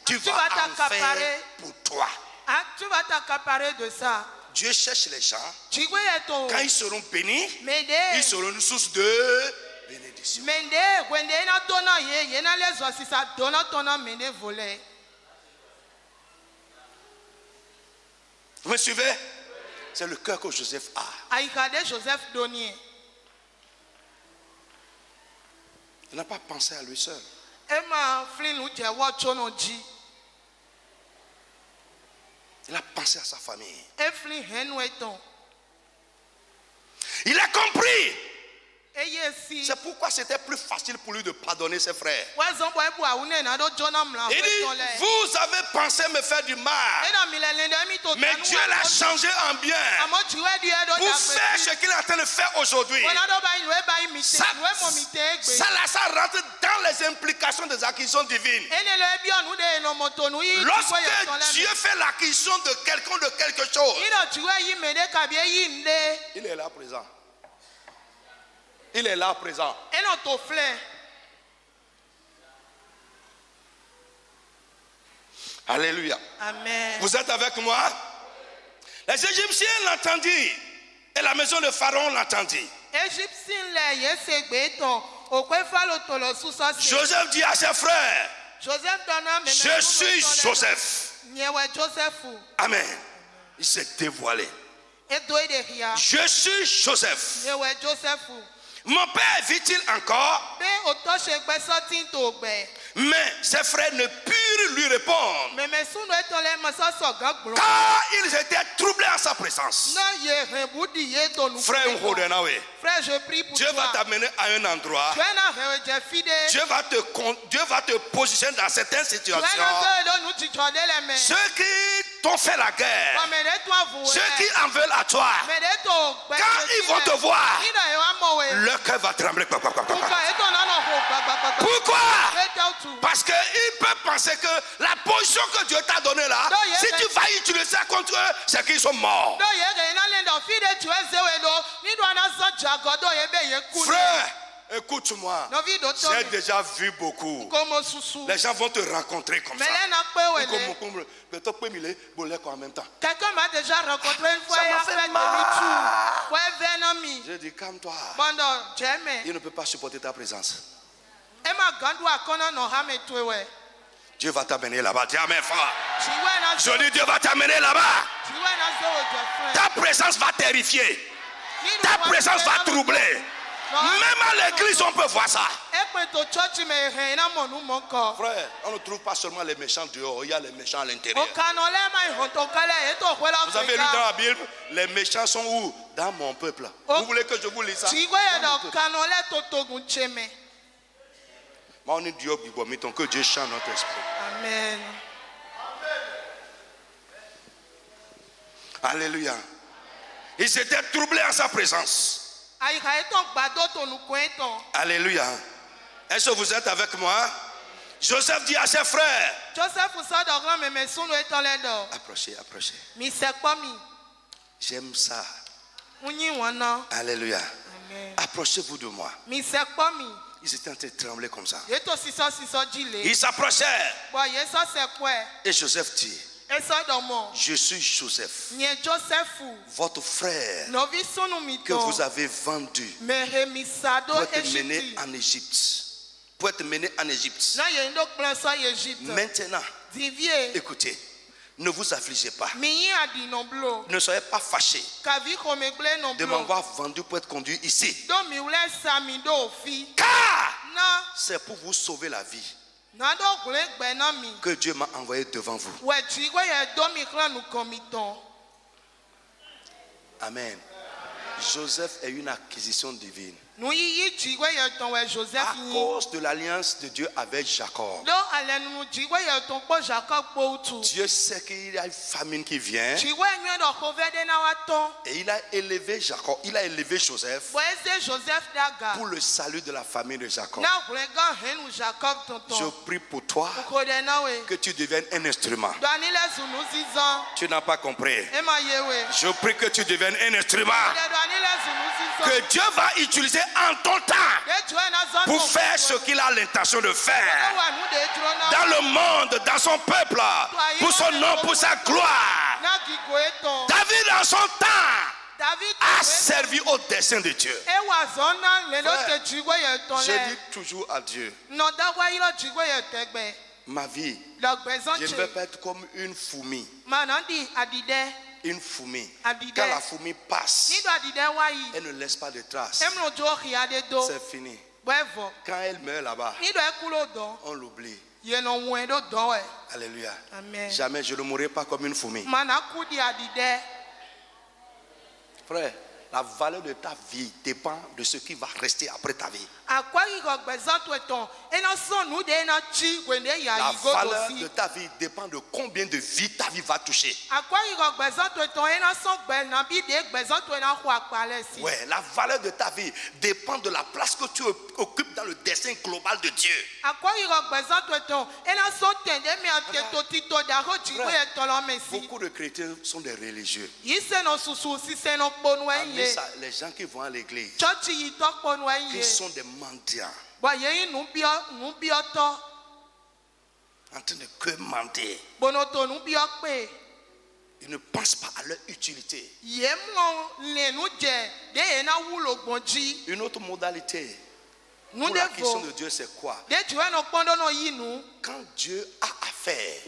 tu vas en faire pour toi. Tu vas t'accaparer de ça. Dieu cherche les gens. Quand ils seront bénis, ils seront une source de bénédiction. Vous me suivez? C'est le cœur que Joseph a. Il n'a pas pensé à lui seul. Il a pensé à sa famille. Il a compris. C'est pourquoi c'était plus facile pour lui de pardonner ses frères. Il dit, vous avez pensé me faire du mal, mais Dieu l'a changé en bien pour faire ce qu'il est en train de faire aujourd'hui. Ça rentre dans les implications des acquisitions divines. Lorsque Dieu fait l'acquisition de quelqu'un de quelque chose, il est là présent. Il est là présent. Alléluia. Amen. Vous êtes avec moi? Les Égyptiens l'entendirent et la maison de Pharaon l'entendit. Joseph dit à ses frères, je suis Joseph. Amen. Il s'est dévoilé. Je suis Joseph. Mon père vit-il encore? Mais ses frères ne purent lui répondre. Car ils étaient troublés en sa présence. Frère Nkodenawe, je prie pour Dieu va t'amener à un endroit. Dieu va te positionner dans certaines situations. Ceux qui t'ont fait la guerre, ceux qui en veulent à toi, quand ils vont te voir, leur cœur va trembler. Pourquoi? Parce qu'ils peuvent penser que la position que Dieu t'a donnée là, si tu vas utiliser ça contre eux, c'est qu'ils sont morts. Frère, écoute-moi. J'ai déjà vu beaucoup. Les gens vont te rencontrer comme ça. En même temps. Quelqu'un m'a déjà rencontré une fois. Je dis, calme-toi. Il ne peut pas supporter ta présence. Dieu va t'amener là-bas. Dis amen, frère. Je dis, Dieu va t'amener là-bas. Ta présence va terrifier. Ta présence va troubler. Même à l'église, on peut voir ça. Frère, on ne trouve pas seulement les méchants dehors, il y a les méchants à l'intérieur. Vous avez lu dans la Bible, les méchants sont où? Dans mon peuple. Vous voulez que je vous lise ça? Que Dieu change notre esprit. Amen. Alléluia. Ils étaient troublés en sa présence. Alléluia. Est-ce que vous êtes avec moi? Joseph dit à ses frères. Approchez, approchez. J'aime ça. Alléluia. Approchez-vous de moi. Ils étaient en train de trembler comme ça. Ils s'approchèrent. Et Joseph dit, je suis Joseph, votre frère que vous avez vendu pour être mené en Égypte. Maintenant, écoutez, ne vous affligez pas. Ne soyez pas fâchés de m'avoir vendu pour être conduit ici. Car c'est pour vous sauver la vie que Dieu m'a envoyé devant vous. Amen. Joseph est une acquisition divine. À cause de l'alliance de Dieu avec Jacob. Dieu sait qu'il y a une famine qui vient. Et il a élevé Jacob, il a élevé Joseph pour le salut de la famille de Jacob. Je prie pour toi que tu deviennes un instrument. Tu n'as pas compris. Je prie que tu deviennes un instrument que Dieu va utiliser en ton temps pour faire ce qu'il a l'intention de faire dans le monde, dans son peuple, pour son nom, pour sa gloire. David en son temps a servi au dessein de Dieu. Je dis toujours à Dieu, ma vie, je ne vais pas être comme une fourmi. Une fourmi. Quand la fourmi passe, elle ne laisse pas de traces. C'est fini. Quand elle meurt là-bas, on l'oublie. Alléluia. Jamais je ne mourrai pas comme une fourmi. Frère, la valeur de ta vie dépend de ce qui va rester après ta vie. La valeur de ta vie dépend de combien de vies ta vie va toucher. Ouais, la valeur de ta vie dépend de la place que tu occupes dans le dessein global de Dieu. Beaucoup de chrétiens sont des religieux. Les gens qui vont à l'église, qui sont des mendiants, en train de que mentir. Ils ne pensent pas à leur utilité. Une autre modalité pour la question de Dieu, c'est quoi? Quand Dieu a affaire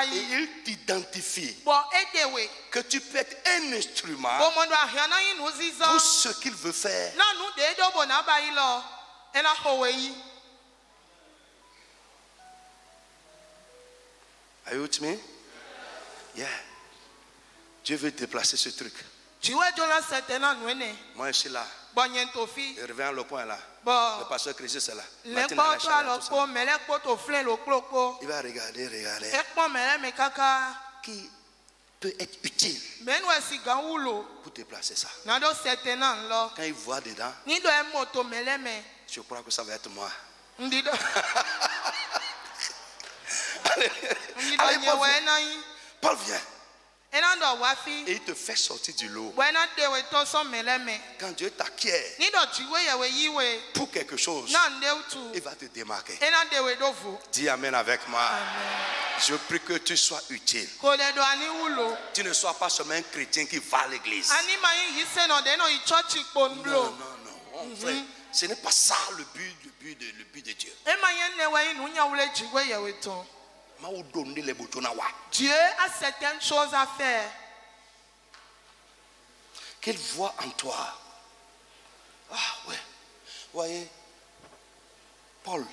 et il t'identifie que tu peux être un instrument pour ce qu'il veut faire. Are you with me? Yeah. Dieu veut déplacer ce truc. Moi, je suis là. Je reviens au point là. Le pasteur Christ est là. Il va regarder. Qui peut être utile pour déplacer ça. Quand il voit dedans, je crois que ça va être moi. Allez, Paul vient. Et il te fait sortir du lot. Quand Dieu t'acquiert pour quelque chose, il va te démarquer. Dis amen avec moi. Amen. Je prie que tu sois utile. Tu ne sois pas seulement un chrétien qui va à l'église. Non. Frère, ce n'est pas ça le but de Dieu. Dieu a certaines choses à faire. Qu'il voit en toi. Ah ouais. Voyez, Paul,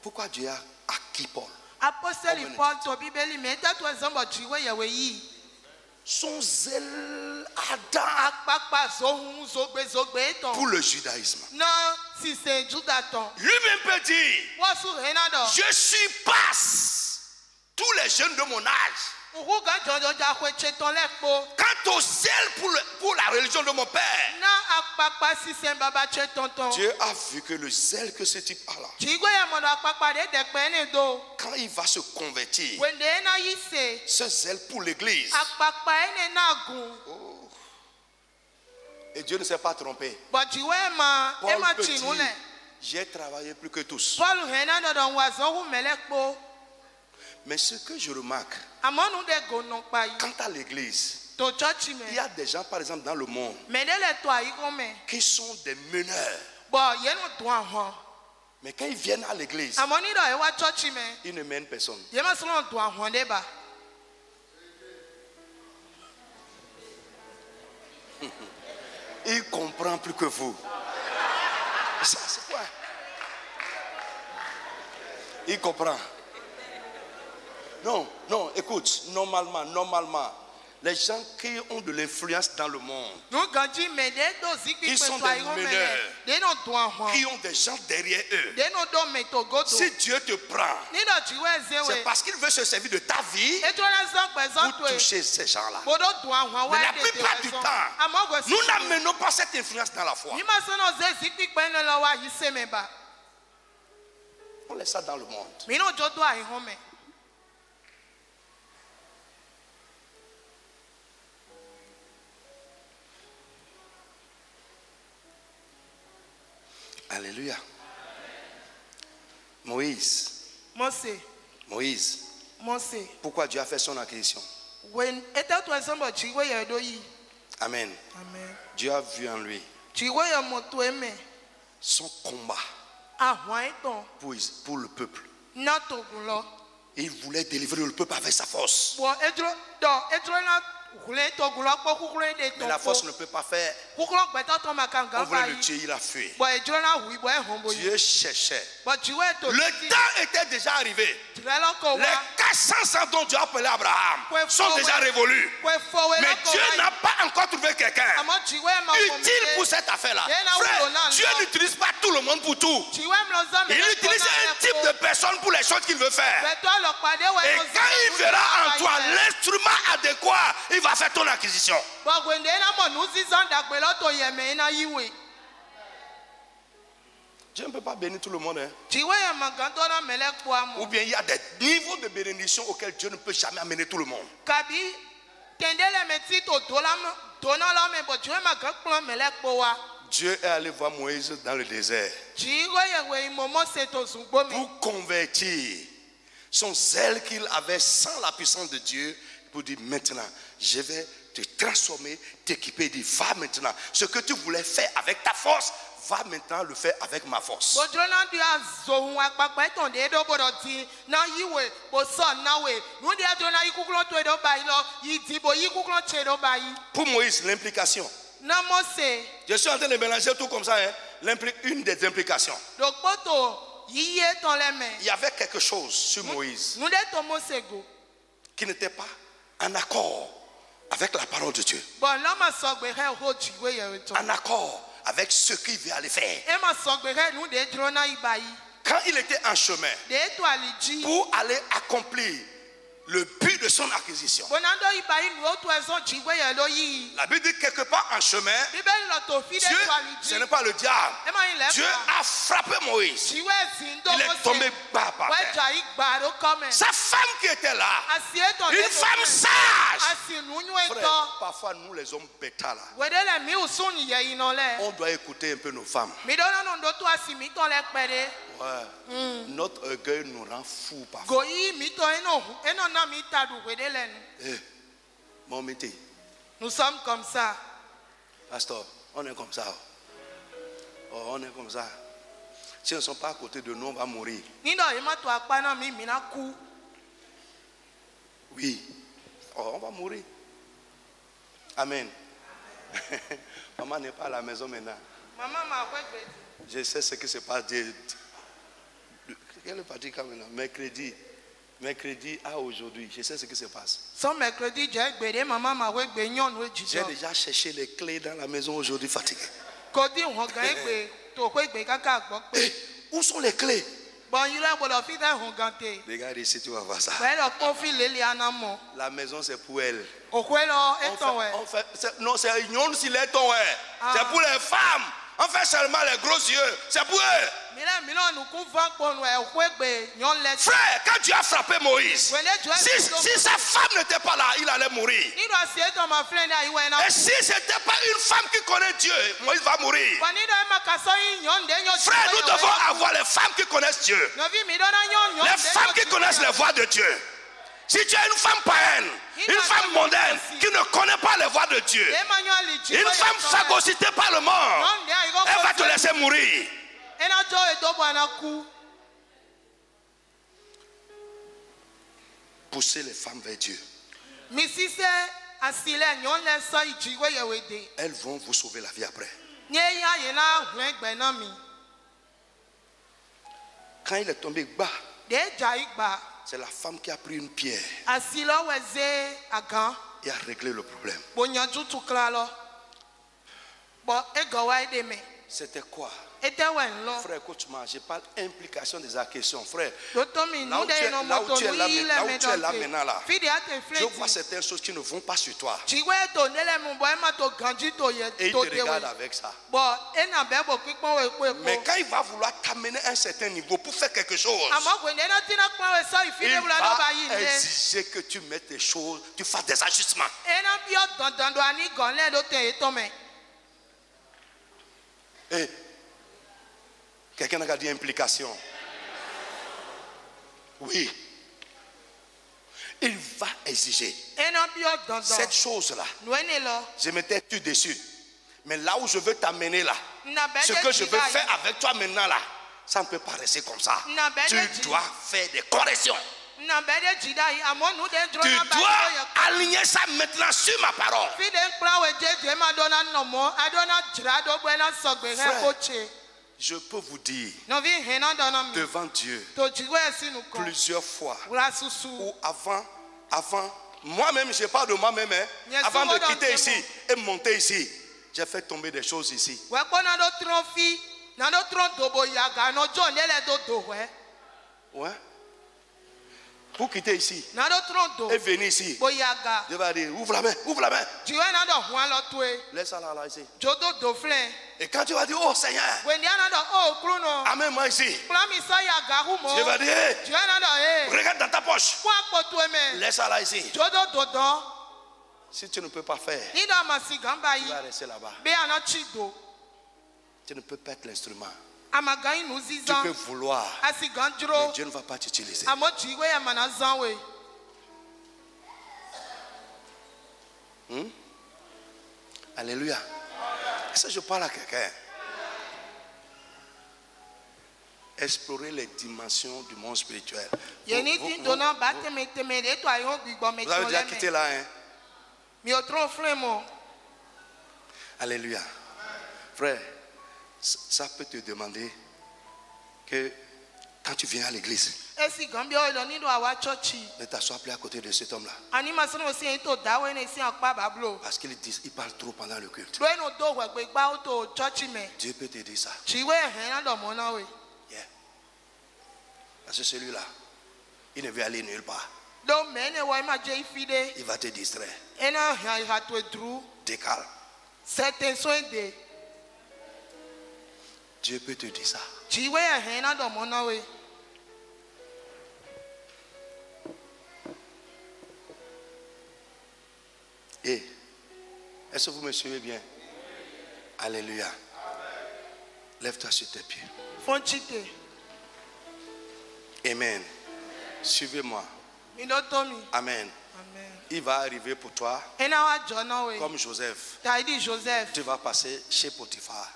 pourquoi Dieu a acquis Paul? Son zèle ardent pour le judaïsme. Lui-même peut dire, je surpasse tous les jeunes de mon âge. Quant au zèle pour la religion de mon père, Dieu a vu que le zèle que ce type a là, quand il va se convertir, ce zèle pour l'église, oh. Et Dieu ne s'est pas trompé. Paul peut dire, j'ai travaillé plus que tous. Mais ce que je remarque, quant à l'église, il y a des gens, par exemple, dans le monde, qui sont des meneurs. Mais quand ils viennent à l'église, ils ne mènent personne. Il comprend plus que vous. Ça, c'est quoi? Il comprend. Non, écoute, normalement, les gens qui ont de l'influence dans le monde, qui sont des meneurs, qui ont des gens derrière eux, si Dieu te prend, c'est parce qu'il veut se servir de ta vie pour toucher ces gens-là. Mais la plupart du temps, nous n'amenons pas cette influence dans la foi. On laisse ça dans le monde. Alléluia. Moïse. Pourquoi Dieu a fait son acquisition? Amen. Dieu a vu en lui son combat pour le peuple. Il voulait délivrer le peuple avec sa force. Mais la force ne peut pas faire. On voulait le tuer, il a fui. Dieu cherchait. Le temps était déjà arrivé. Les 400 ans dont Dieu a appelé Abraham sont déjà révolus. Mais Dieu n'a pas encore trouvé quelqu'un utile pour cette affaire-là. Frère, Dieu n'utilise pas tout le monde pour tout. Il utilise un type de personne pour les choses qu'il veut faire. Et quand il verra en toi l'instrument adéquat, il va faire ton acquisition. Dieu ne peut pas bénir tout le monde. Hein? Ou bien il y a des niveaux de bénédiction auxquels Dieu ne peut jamais amener tout le monde. Dieu est allé voir Moïse dans le désert pour convertir son zèle qu'il avait sans la puissance de Dieu, pour dire maintenant je vais te transformer, t'équiper, dire va maintenant, ce que tu voulais faire avec ta force, va maintenant le faire avec ma force. Pour Moïse, l'implication. Je suis en train de mélanger tout comme ça. Hein? Une des implications. Il y avait quelque chose sur Moïse. qui n'était pas en accord avec la parole de Dieu. En accord avec ce qu'il veut aller faire. Quand il était en chemin pour aller accomplir le but de son acquisition, la Bible dit quelque part en chemin, Dieu, ce n'est pas le diable, Dieu a frappé Moïse. Il est tombé bas par terre. Sa femme qui était là, une femme sage. Frère, parfois nous les hommes bêtas là, on doit écouter un peu nos femmes. Ouais. Notre orgueil nous rend fous parfois. Mon métier. Nous sommes comme ça. Pasteur, on est comme ça. Oh, on est comme ça. Si on ne sont pas à côté de nous, on va mourir. Oui. Oh, on va mourir. Amen. Maman n'est pas à la maison maintenant. Je sais ce qui se passe. Quel est le parti quand maintenant? Mercredi à aujourd'hui, je sais ce qui se passe. J'ai déjà cherché les clés dans la maison aujourd'hui, fatigué. Où sont les clés? Regarde ici, tu vas voir ça. La maison, c'est pour elle. Non, c'est union si les tons. C'est pour les femmes. On fait seulement les gros yeux. C'est pour eux. Frère, quand Dieu a frappé Moïse, si sa femme n'était pas là, il allait mourir. Et si ce n'était pas une femme qui connaît Dieu, Moïse va mourir. Frère, nous devons avoir les femmes qui connaissent Dieu. Les femmes qui connaissent les voies de Dieu. Si tu as une femme païenne, une femme mondaine qui ne connaît pas les voies de Dieu, une femme phagocytée par le monde, elle va te laisser mourir. Poussez les femmes vers Dieu. Elles vont vous sauver la vie après. Quand il est tombé bas, c'est la femme qui a pris une pierre et a réglé le problème. C'était quoi? Frère, écoute-moi, je parle implication des acquisitions. Frère, là où tu es là maintenant, là, je vois certaines choses qui ne vont pas sur toi. Et il te regarde avec ça. Mais quand il va vouloir t'amener à un certain niveau pour faire quelque chose, il va exiger que tu mettes des choses, tu fasses des ajustements. Et quelqu'un a dit implication. Oui. Il va exiger. Cette chose-là, je m'étais tué dessus. Mais là où je veux t'amener là, ce que je veux faire avec toi maintenant là, ça ne peut pas rester comme ça. Tu dois faire des corrections. Tu dois aligner ça maintenant sur ma parole. Frère, je peux vous dire devant Dieu plusieurs fois ou avant moi-même, je parle de moi-même, avant de quitter ici et monter ici, j'ai fait tomber des choses ici. Ouais. Pour quitter ici et venir ici, Dieu va dire ouvre la main, ouvre la main. Laisse ça là ici. Et quand tu vas dire oh Seigneur, amène-moi ici, Dieu va dire hey, regarde dans ta poche, laisse ça là ici. Si tu ne peux pas faire, tu vas rester là-bas. Tu ne peux pas être l'instrument. Tu peux vouloir, mais Dieu ne va pas t'utiliser. Alléluia. Est-ce que je parle à quelqu'un? Explorer les dimensions du monde spirituel. Vous avez déjà quitté là, hein? Alléluia. Frère, ça peut te demander que Quand tu viens à l'église, ne t'assois plus à côté de cet homme-là. Parce qu'il parle trop pendant le culte. Dieu peut te dire ça. Yeah. Parce que celui-là, il ne veut aller nulle part. Il va te distraire. Décale. Dieu peut te dire ça. Et est-ce que vous me suivez bien? Alléluia. Lève-toi sur tes pieds. Amen. Suivez-moi. Amen. Il va arriver pour toi comme Joseph. Tu vas passer chez Potiphar.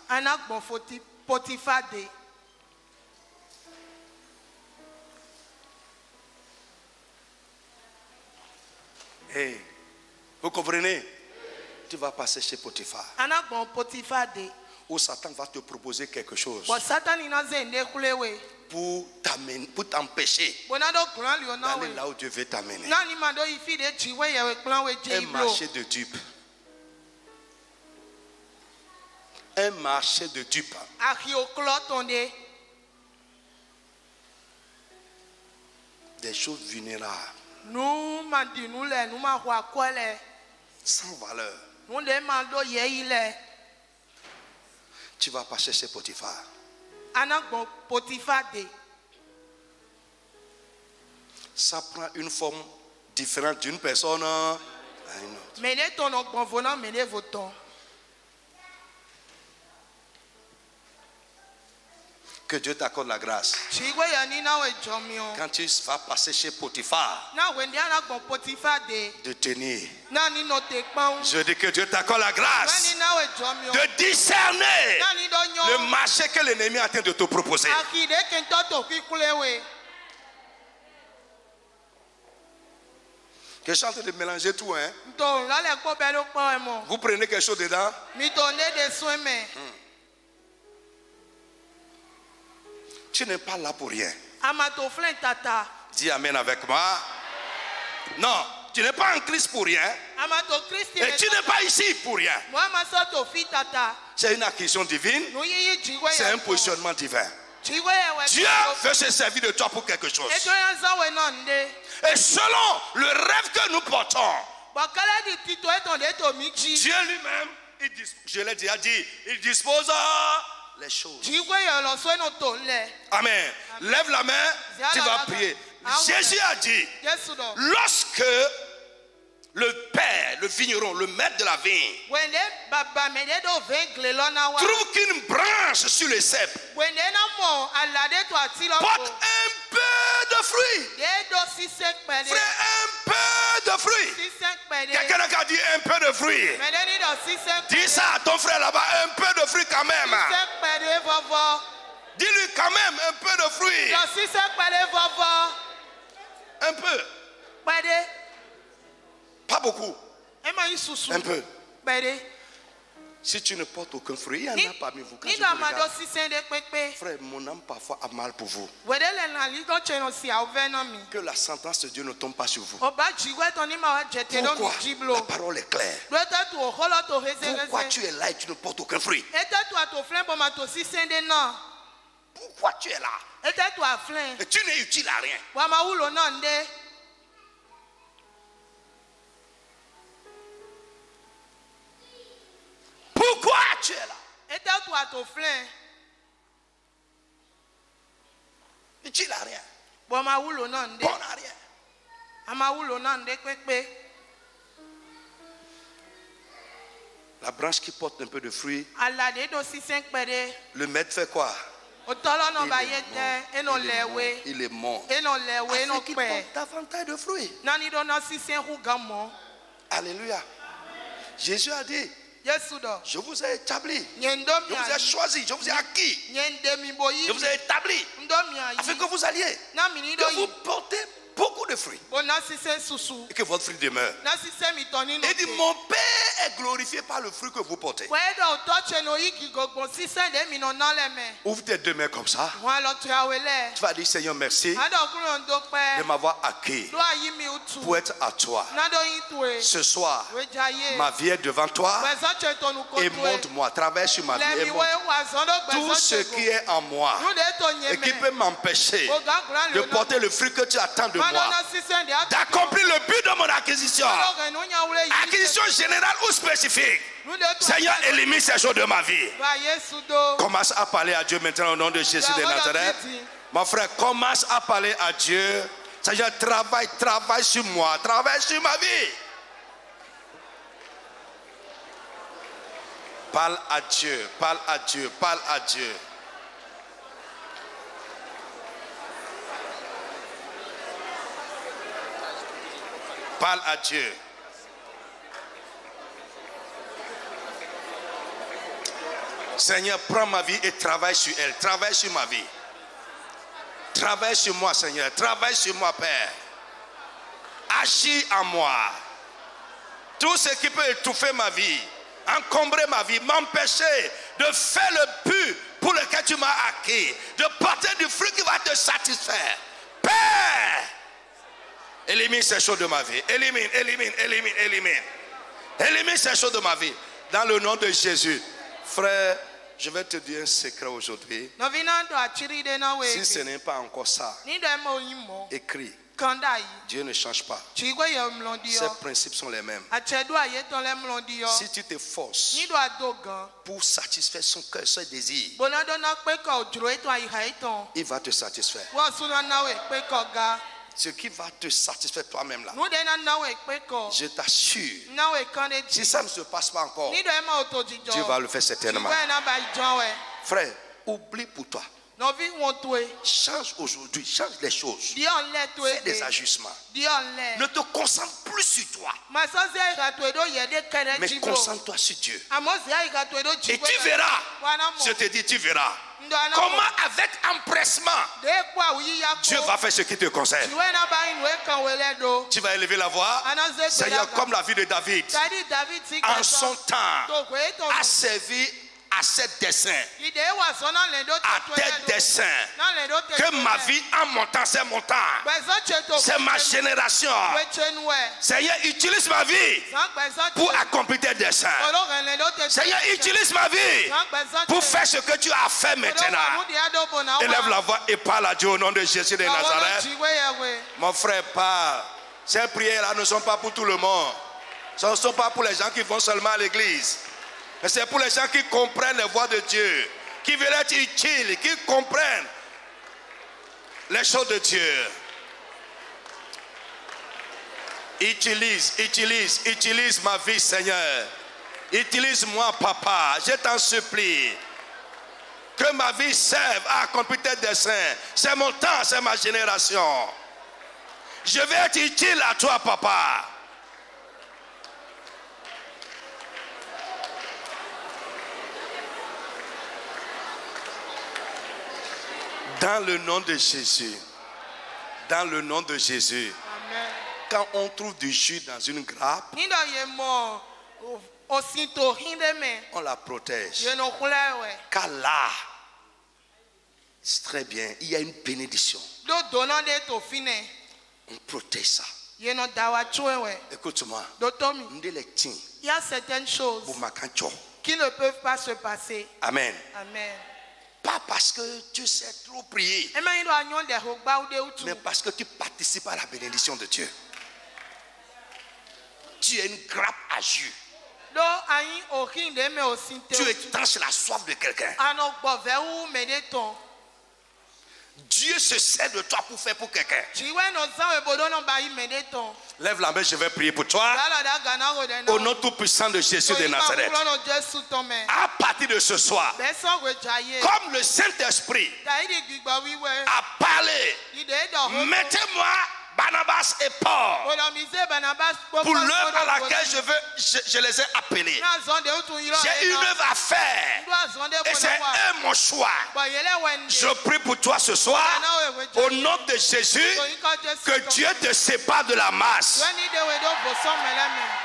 Hey, vous comprenez? Tu vas passer chez Potiphar. Où Satan va te proposer quelque chose pour t'empêcher d'aller là où Dieu veut t'amener. Un marché de dupes. Un marché de dupes. Des choses vulnérables. Sans valeur. Tu vas passer chez Potiphar. Ça prend une forme différente d'une personne à une autre. Que Dieu t'accorde la grâce. Quand tu vas passer chez Potiphar, de tenir. Je dis que Dieu t'accorde la grâce de discerner le marché que l'ennemi est en train de te proposer. Que je suis en train de mélanger tout, hein? Vous prenez quelque chose dedans? Tu n'es pas là pour rien. Dis amen avec moi. Non, tu n'es pas en Christ pour rien. Et tu n'es pas ici pour rien. C'est une acquisition divine. C'est un positionnement divin. Dieu veut se servir de toi pour quelque chose. Et selon le rêve que nous portons, Dieu lui-même, je l'ai déjà dit, il dispose les choses. Amen. Lève la main, tu vas prier. Jésus a dit, lorsque le père, le vigneron, le maître de la vigne, trouve qu'une branche sur le cep porte un peu de fruits. Frère, un peu de fruits. Quelqu'un qui a dit un peu de fruits. Dis ça à ton frère là-bas, un peu de fruits quand même. Dis-lui quand même un peu de fruits. Un peu. Pas beaucoup. Un peu. Si tu ne portes aucun fruit, il y en a parmi vous. Quand je vous regarde, frère, mon âme parfois a mal pour vous. Que la sentence de Dieu ne tombe pas sur vous. Pourquoi? La parole est claire. Pourquoi tu es là et tu ne portes aucun fruit? Pourquoi tu es là? Et tu n'es utile à rien. Pourquoi tu es là? Utile à rien. Bon à rien. La branche qui porte un peu de fruits, le maître fait quoi? Il est mort. Afin qu'il porte davantage de fruits. Alléluia. Jésus a dit, je vous ai établi, je vous ai choisi, je vous ai acquis, je vous ai établi afin que vous alliez, que vous portez beaucoup de fruits et que votre fruit demeure. Il dit, mon Père est glorifié par le fruit que vous portez. Ouvre tes deux mains comme ça. Tu vas dire Seigneur merci de m'avoir accueilli pour être à toi. Ce soir, ma vie est devant toi et montre-moi, traverse sur ma vie et montre tout ce qui est en moi et qui peut m'empêcher de porter le fruit que tu attends de moi, d'accomplir le but de mon acquisition. Acquisition générale ou spécifique. Seigneur, élimine ces choses de ma vie. Commence à parler à Dieu maintenant au nom de Jésus de Nazareth. Mon frère, commence à parler à Dieu. Seigneur, travaille sur moi, travaille sur ma vie. Parle à Dieu, parle à Dieu, parle à Dieu. Parle à Dieu. Seigneur, prends ma vie et travaille sur elle. Travaille sur ma vie. Travaille sur moi, Seigneur. Travaille sur moi, Père. Agis en moi. Tout ce qui peut étouffer ma vie, encombrer ma vie, m'empêcher de faire le but pour lequel tu m'as acquis, de porter du fruit qui va te satisfaire. Père, élimine ces choses de ma vie. Élimine. Élimine ces choses de ma vie. Dans le nom de Jésus. Frère, je vais te dire un secret aujourd'hui. Si ce n'est pas encore ça, écris. Dieu ne change pas. Ces principes sont les mêmes. Si tu te forces pour satisfaire son cœur, ses désirs, il va te satisfaire. Ce qui va te satisfaire toi-même là, je t'assure, si ça ne se passe pas encore, Dieu va le faire certainement. Frère, oublie pour toi. Change aujourd'hui, change les choses. Fais des ajustements. Ne te concentre plus sur toi, mais concentre-toi sur Dieu. Et tu verras, je te dis, tu verras comment avec empressement Dieu va faire ce qui te concerne. Tu vas élever la voix. Seigneur, comme la vie de David, en son temps, a servi à cet dessein, à tel dessein, que ma vie en mon temps, c'est mon temps, c'est ma génération. Seigneur, utilise ma vie pour accomplir tes desseins. Seigneur, utilise ma vie pour faire ce que tu as fait maintenant. Élève la voix et parle à Dieu au nom de Jésus de Nazareth. Mon frère, parle. Ces prières-là ne sont pas pour tout le monde. Ce ne sont pas pour les gens qui vont seulement à l'église. Mais c'est pour les gens qui comprennent les voix de Dieu, qui veulent être utiles, qui comprennent les choses de Dieu. Utilise ma vie, Seigneur. Utilise-moi, Papa, je t'en supplie. Que ma vie serve à accomplir tes desseins. C'est mon temps, c'est ma génération. Je vais être utile à toi, Papa. Dans le nom de Jésus. Dans le nom de Jésus. Amen. Quand on trouve du jus dans une grappe, on la protège. Car là, c'est très bien, il y a une bénédiction. On protège ça. Écoute-moi. Il y a certaines choses qui ne peuvent pas se passer. Amen. Amen. Pas parce que tu sais trop prier, mais parce que tu participes à la bénédiction de Dieu. Tu es une grappe à jus. Tu étanches la soif de quelqu'un. Dieu se sert de toi pour faire pour quelqu'un. Lève la main, je vais prier pour toi. Au nom tout puissant de Jésus de Nazareth. À partir de ce soir, comme le Saint-Esprit a parlé, mettez-moi Barnabas et Paul pour l'œuvre à laquelle je les ai appelés. J'ai une œuvre à faire et c'est eux mon choix. Je prie pour toi ce soir au nom de Jésus, que Dieu te sépare de la masse.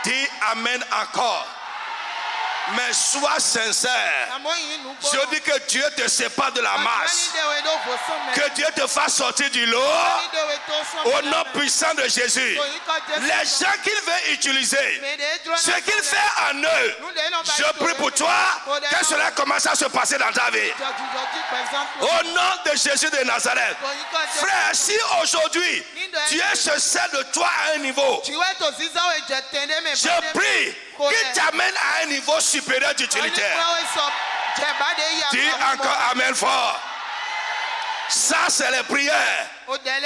Dis Amen encore. Mais sois sincère. Je dis que Dieu te sépare de la masse. Que Dieu te fasse sortir du lot. Au nom puissant de Jésus. Les gens qu'il veut utiliser, ce qu'il fait en eux, je prie pour toi que cela commence à se passer dans ta vie. Au nom de Jésus de Nazareth. Frère, si aujourd'hui Dieu se sert de toi à un niveau, je prie qu'il t'amène à un niveau supérieur d'utilitaire. Dis encore Amen fort. Ça, c'est les prières.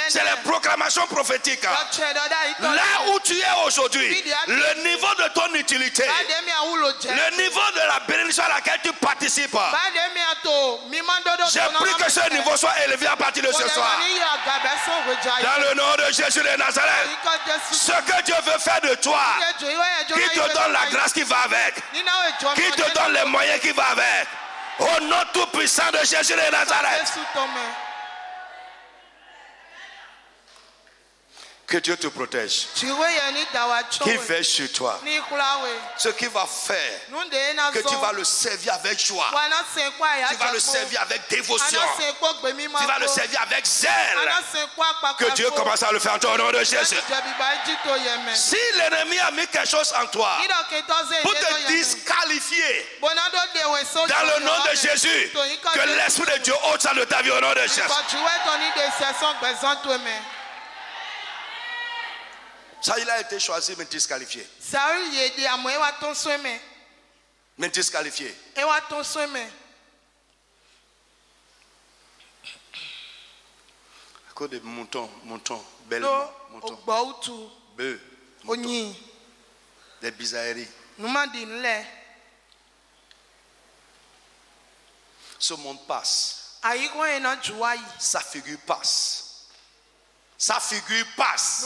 C'est les proclamations prophétiques. Là où tu es aujourd'hui, le niveau de ton utilité, le niveau de la bénédiction à laquelle tu participes, je prie que ce niveau soit élevé à partir de ce soir. Dans le nom de Jésus de Nazareth, ce que Dieu veut faire de toi, qu'il te donne la grâce qui va avec, qu'il te donne les moyens qui vont avec. Au nom tout puissant de Jésus de Nazareth. Que Dieu te protège. Qu'il veille sur toi. Ce qu'il va faire, que tu vas le servir avec joie. Tu vas le servir avec dévotion. Tu vas le servir avec zèle. Que Dieu commence à le faire au nom de Jésus. Si l'ennemi a mis quelque chose en toi pour te disqualifier, dans le nom de Jésus, que l'Esprit de Dieu ôte ça de ta vie au nom de Jésus. Ça, il a été choisi, mais disqualifié. Mais disqualifié. À cause de mouton, belle mouton, bœuf, des bizarreries. Ce monde passe. Sa figure passe. Sa figure passe.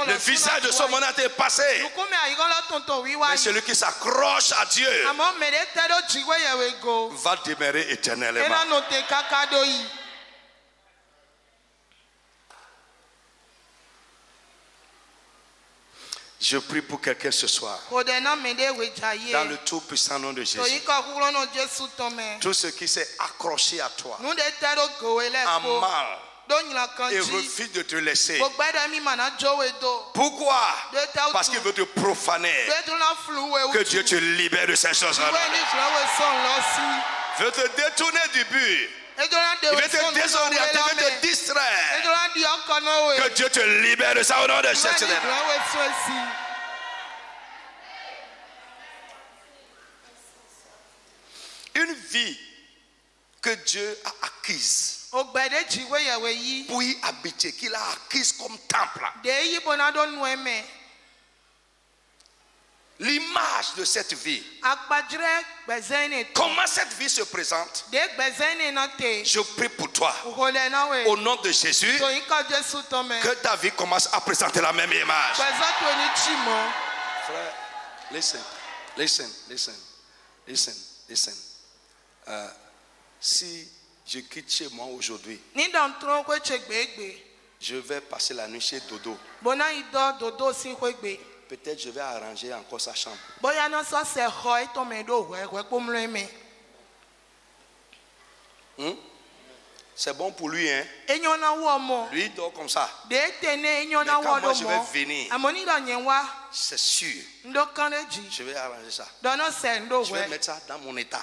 Le visage de ce monde a été passé. Mais celui qui s'accroche à Dieu va demeurer éternellement. Je prie pour quelqu'un ce soir. Dans le tout puissant nom de Jésus. Tout ce qui s'est accroché à toi en mal et refuse de te laisser. Pourquoi? Parce qu'il veut te profaner. Que Dieu te libère de ces choses-là. Il veut te détourner du but. Il veut te désorienter, il veut te distraire. Que Dieu te libère de ça au nom de Jésus. Une vie que Dieu a acquise pour y habiter, qu'il a acquise comme temple. L'image de cette vie, comment cette vie se présente, je prie pour toi au nom de Jésus que ta vie commence à présenter la même image. Frère, listen. Si je quitte chez moi aujourd'hui, je vais passer la nuit chez Dodo. Peut-être je vais arranger encore sa chambre. C'est bon pour lui, hein? Lui il dort comme ça. Mais quand moi je vais venir, c'est sûr, je vais arranger ça. Je vais mettre ça dans mon état.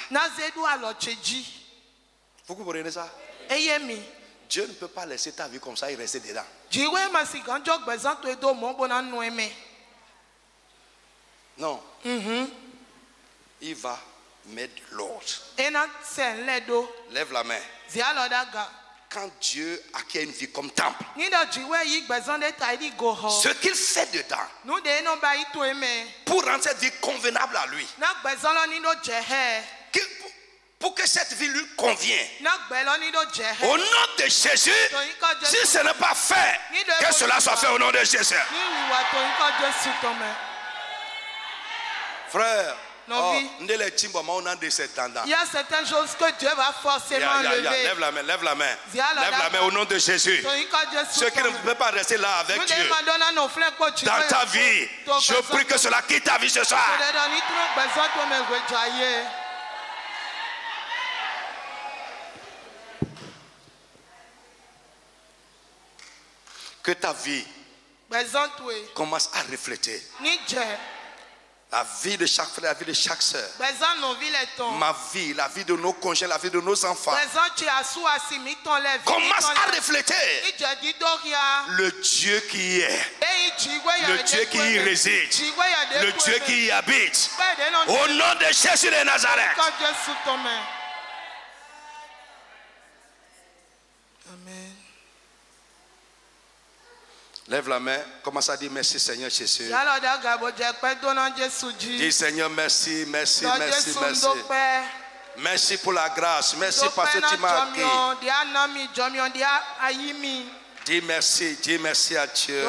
Vous comprenez ça? Dieu ne peut pas laisser ta vie comme ça et rester dedans. Non. Il va mettre de l'ordre. Lève la main. Quand Dieu acquiert une vie comme temple, ce qu'il fait dedans, pour rendre cette vie convenable à lui, pour que cette vie lui convienne, au nom de Jésus, si ce n'est pas fait, que cela soit fait au nom de Jésus. Frère, nos vies. Il y a certaines choses que Dieu va forcément lever. Lève la main, lève la main. Lève la main au nom de Jésus. Ceux qui ne peuvent pas rester là avec Dieu. Dans ta vie, je prie que cela quitte ta vie ce soir. Que ta vie commence à refléter la vie de chaque frère, la vie de chaque soeur. Ma vie, la vie de nos conjoints, la vie de nos enfants. Commence à refléter le Dieu qui est, le Dieu qui y réside, le Dieu qui y habite. Au nom de Jésus de Nazareth. Amen. Lève la main, commence à dire merci Seigneur Jésus. Dis Seigneur merci, merci, merci, merci. Merci pour la grâce, merci parce que tu m'as accueilli. Dis merci à Dieu.